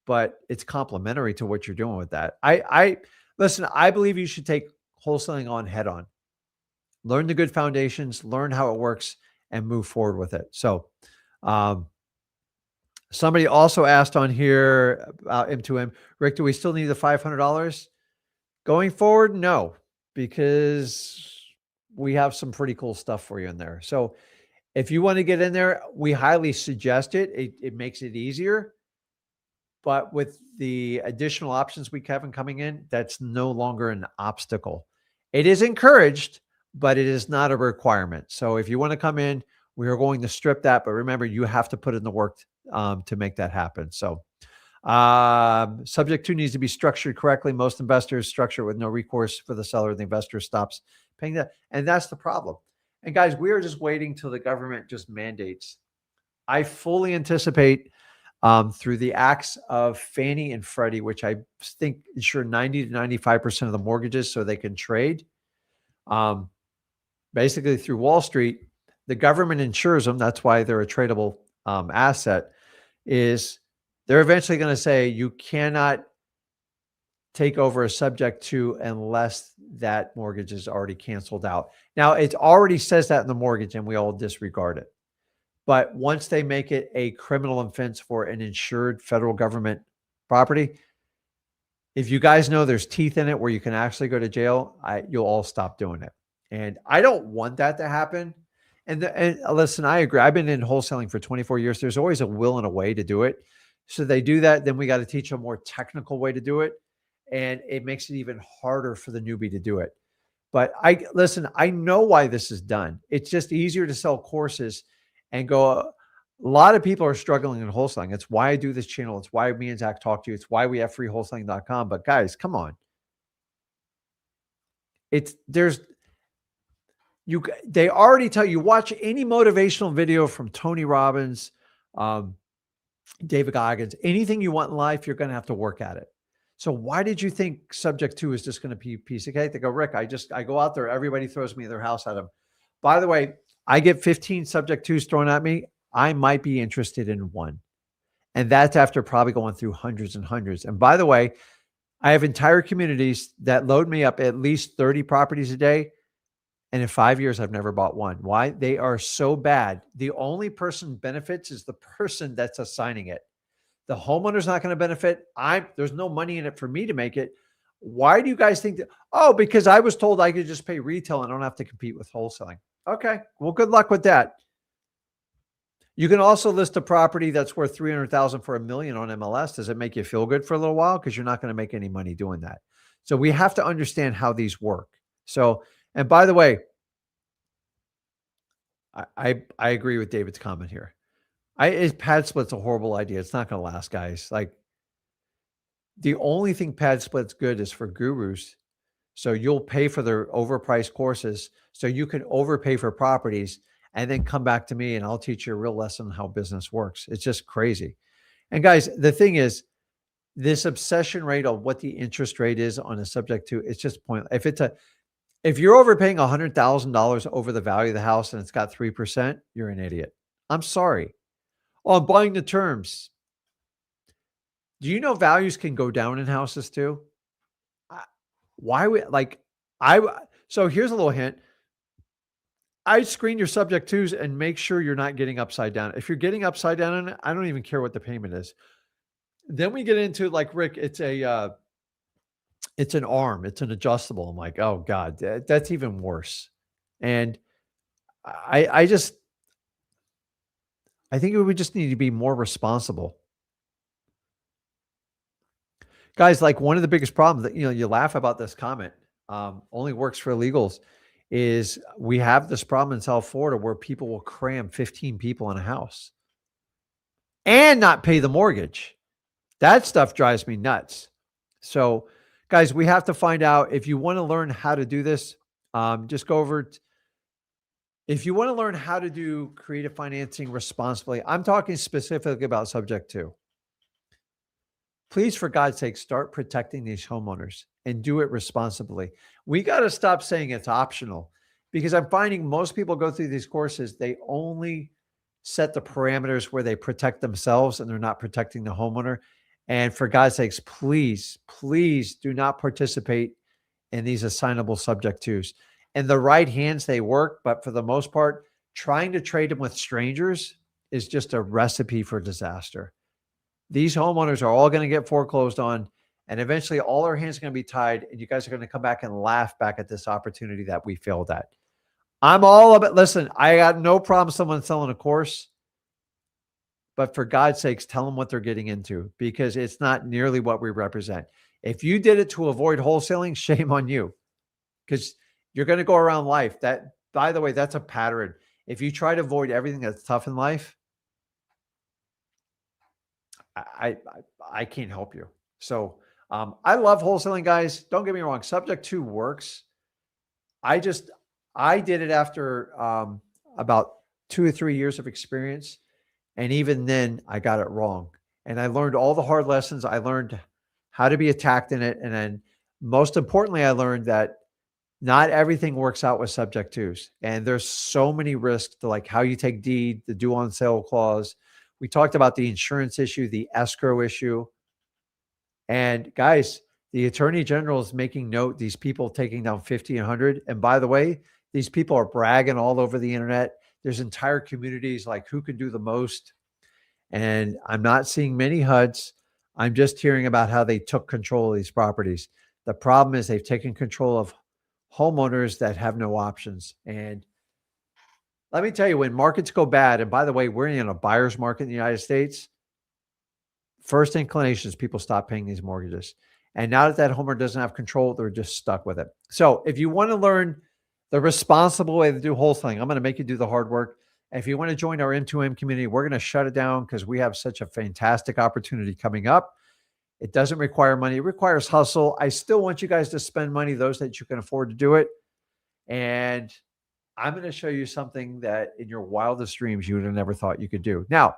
but it's complementary to what you're doing with that. Listen, I believe you should take wholesaling on head on. learn the good foundations, learn how it works, and move forward with it. So, um, somebody also asked on here about M2M, Rick, do we still need the $500 going forward? No, because we have some pretty cool stuff for you in there. So if you want to get in there, we highly suggest it. It makes it easier. But with the additional options we have coming in, that's no longer an obstacle. It is encouraged, but it is not a requirement. So if you want to come in, we are going to strip that. But remember, you have to put in the work to make that happen. So subject to needs to be structured correctly. Most investors structure it with no recourse for the seller. The investor stops paying that. And that's the problem. And guys, we are just waiting till the government just mandates. I fully anticipate through the acts of Fannie and Freddie, which I think insure 90 to 95% of the mortgages so they can trade. Basically through Wall Street, the government insures them. That's why they're a tradable asset. Is they're eventually going to say you cannot take over a subject to unless that mortgage is already canceled out. Now, it already says that in the mortgage and we all disregard it. But once they make it a criminal offense for an insured federal government property, if you guys know there's teeth in it where you can actually go to jail, you'll all stop doing it. And I don't want that to happen. And listen, I agree. I've been in wholesaling for 24 years. There's always a will and a way to do it. So they do that. Then we got to teach a more technical way to do it. And it makes it even harder for the newbie to do it. But I know why this is done. It's just easier to sell courses and go. A lot of people are struggling in wholesaling. It's why I do this channel. It's why me and Zach talk to you. It's why we have freeholesaling.com. But guys, come on. They already tell you, watch any motivational video from Tony Robbins, David Goggins, anything you want in life, you're going to have to work at it. So why did you think subject to is just going to be a piece of cake? They go, Rick, I go out there. Everybody throws me their house at them. By the way, I get 15 subject twos thrown at me. I might be interested in one. And that's after probably going through hundreds and hundreds. And by the way, I have entire communities that load me up at least 30 properties a day. And in 5 years, I've never bought one. Why? They are so bad. The only person benefits is the person that's assigning it. The homeowner's not going to benefit. There's no money in it for me to make it. Why do you guys think that? Oh, because I was told I could just pay retail and I don't have to compete with wholesaling. Okay, well, good luck with that. You can also list a property that's worth $300,000 for $1 million on MLS. Does it make you feel good for a little while? Because you're not going to make any money doing that. So we have to understand how these work. So, and by the way, I agree with David's comment here. Pad split's a horrible idea. It's not going to last, guys. Like, the only thing pad split's good is for gurus. So you'll pay for their overpriced courses. So you can overpay for properties and then come back to me and I'll teach you a real lesson on how business works. It's just crazy. And guys, the thing is, this obsession rate of what the interest rate is on a subject to, it's just pointless. If you're overpaying $100,000 over the value of the house and it's got 3%, you're an idiot. I'm sorry. Oh, I'm buying the terms. Do you know values can go down in houses too? So here's a little hint. I screen your subject twos and make sure you're not getting upside down. If you're getting upside down on it, I don't even care what the payment is. Then we get into, like, Rick, it's an arm, it's an adjustable. I'm like, oh God, that's even worse. And I think we just need to be more responsible. Guys, like, one of the biggest problems that, you laugh about this comment, only works for illegals, is we have this problem in South Florida where people will cram 15 people in a house and not pay the mortgage. That stuff drives me nuts. So guys, we have to find out, if you want to learn how to do this, just go over. If you want to learn how to do creative financing responsibly, I'm talking specifically about subject to. Please, for God's sake, start protecting these homeowners and do it responsibly. We got to stop saying it's optional, because I'm finding most people go through these courses, they only set the parameters where they protect themselves and they're not protecting the homeowner. And for God's sakes, please, please do not participate in these assignable subject twos. In the right hands, they work, but for the most part, trying to trade them with strangers is just a recipe for disaster. These homeowners are all going to get foreclosed on, and eventually all our hands are going to be tied, and you guys are going to come back and laugh back at this opportunity that we failed at. I'm all about, listen, I got no problem someone selling a course, but for God's sakes, tell them what they're getting into, because it's not nearly what we represent. If you did it to avoid wholesaling, shame on you, because you're going to go around life. That, by the way, that's a pattern. If you try to avoid everything that's tough in life, I can't help you. So I love wholesaling, guys. Don't get me wrong. Subject to works. I did it after about 2 or 3 years of experience. And even then I got it wrong. And I learned all the hard lessons. I learned how to be attacked in it. And then most importantly, I learned that not everything works out with subject twos. And there's so many risks to like how you take deed, the due on sale clause. We talked about the insurance issue, the escrow issue. And guys, the attorney general is making note, these people taking down 50 and 100. And by the way, these people are bragging all over the internet. There's entire communities like who can do the most. And I'm not seeing many HUDs. I'm just hearing about how they took control of these properties. The problem is they've taken control of homeowners that have no options. And let me tell you, when markets go bad, and by the way, we're in a buyer's market in the United States, first inclination is people stop paying these mortgages. And now that that homeowner doesn't have control, they're just stuck with it. So if you want to learn the responsible way to do wholesaling, I'm going to make you do the hard work. And if you want to join our M2M community, we're going to shut it down because we have such a fantastic opportunity coming up. It doesn't require money. It requires hustle. I still want you guys to spend money, those that you can afford to do it. And I'm going to show you something that in your wildest dreams, you would have never thought you could do. Now,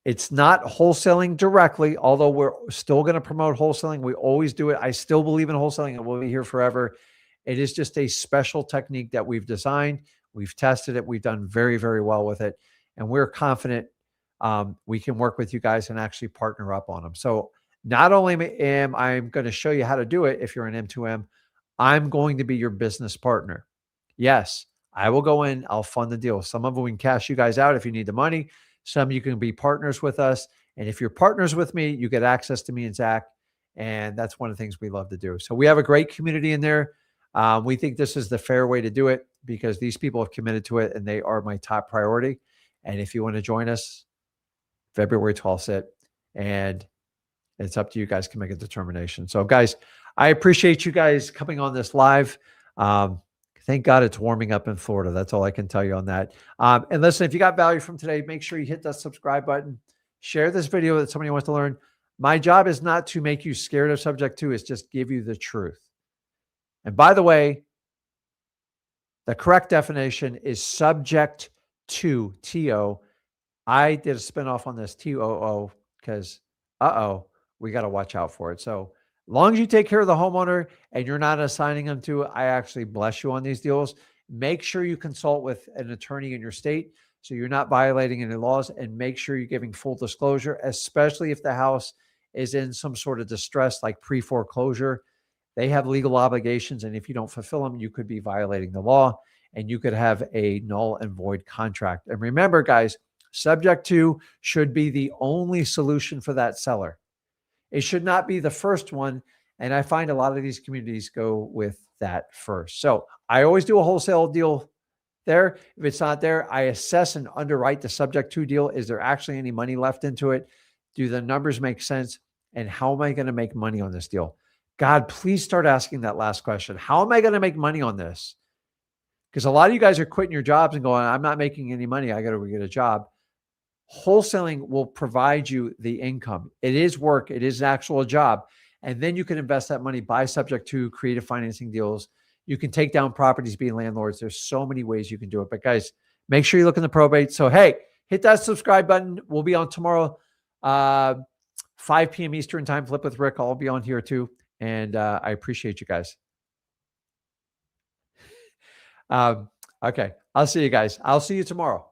it's not wholesaling directly, although we're still going to promote wholesaling. We always do it. I still believe in wholesaling and we'll be here forever. It is just a special technique that we've designed. We've tested it. We've done very, very well with it. And we're confident we can work with you guys and actually partner up on them. So not only am I going to show you how to do it if you're an M2M, I'm going to be your business partner. Yes, I will go in. I'll fund the deal. Some of them we can cash you guys out if you need the money. Some you can be partners with us. And if you're partners with me, you get access to me and Zach. And that's one of the things we love to do. So we have a great community in there. We think this is the fair way to do it because these people have committed to it and they are my top priority. And if you want to join us, February 12th it, and it's up to you guys to make a determination. So guys, I appreciate you guys coming on this live. Thank God it's warming up in Florida. That's all I can tell you on that. And listen, if you got value from today, make sure you hit that subscribe button. Share this video that somebody wants to learn. My job is not to make you scared of subject to, it's just give you the truth. And by the way, the correct definition is subject to, T-O. I did a spinoff on this, T-O-O, because, we got to watch out for it. So as long as you take care of the homeowner and you're not assigning them to, I actually bless you on these deals. Make sure you consult with an attorney in your state so you're not violating any laws, and make sure you're giving full disclosure, especially if the house is in some sort of distress like pre-foreclosure. They have legal obligations, and if you don't fulfill them, you could be violating the law and you could have a null and void contract. And remember, guys, subject to should be the only solution for that seller. It should not be the first one. And I find a lot of these communities go with that first. So I always do a wholesale deal there. If it's not there, I assess and underwrite the subject to deal. Is there actually any money left into it? Do the numbers make sense? And how am I going to make money on this deal? God, please start asking that last question. How am I going to make money on this? Because a lot of you guys are quitting your jobs and going, I'm not making any money. I got to get a job. Wholesaling will provide you the income. It is work. It is an actual job. And then you can invest that money, buy subject to, creative financing deals. You can take down properties, be landlords. There's so many ways you can do it. But guys, make sure you look in the probate. So, hey, hit that subscribe button. We'll be on tomorrow, 5 p.m. Eastern time, Flip with Rick. I'll be on here too. And I appreciate you guys. Okay. I'll see you guys. I'll see you tomorrow.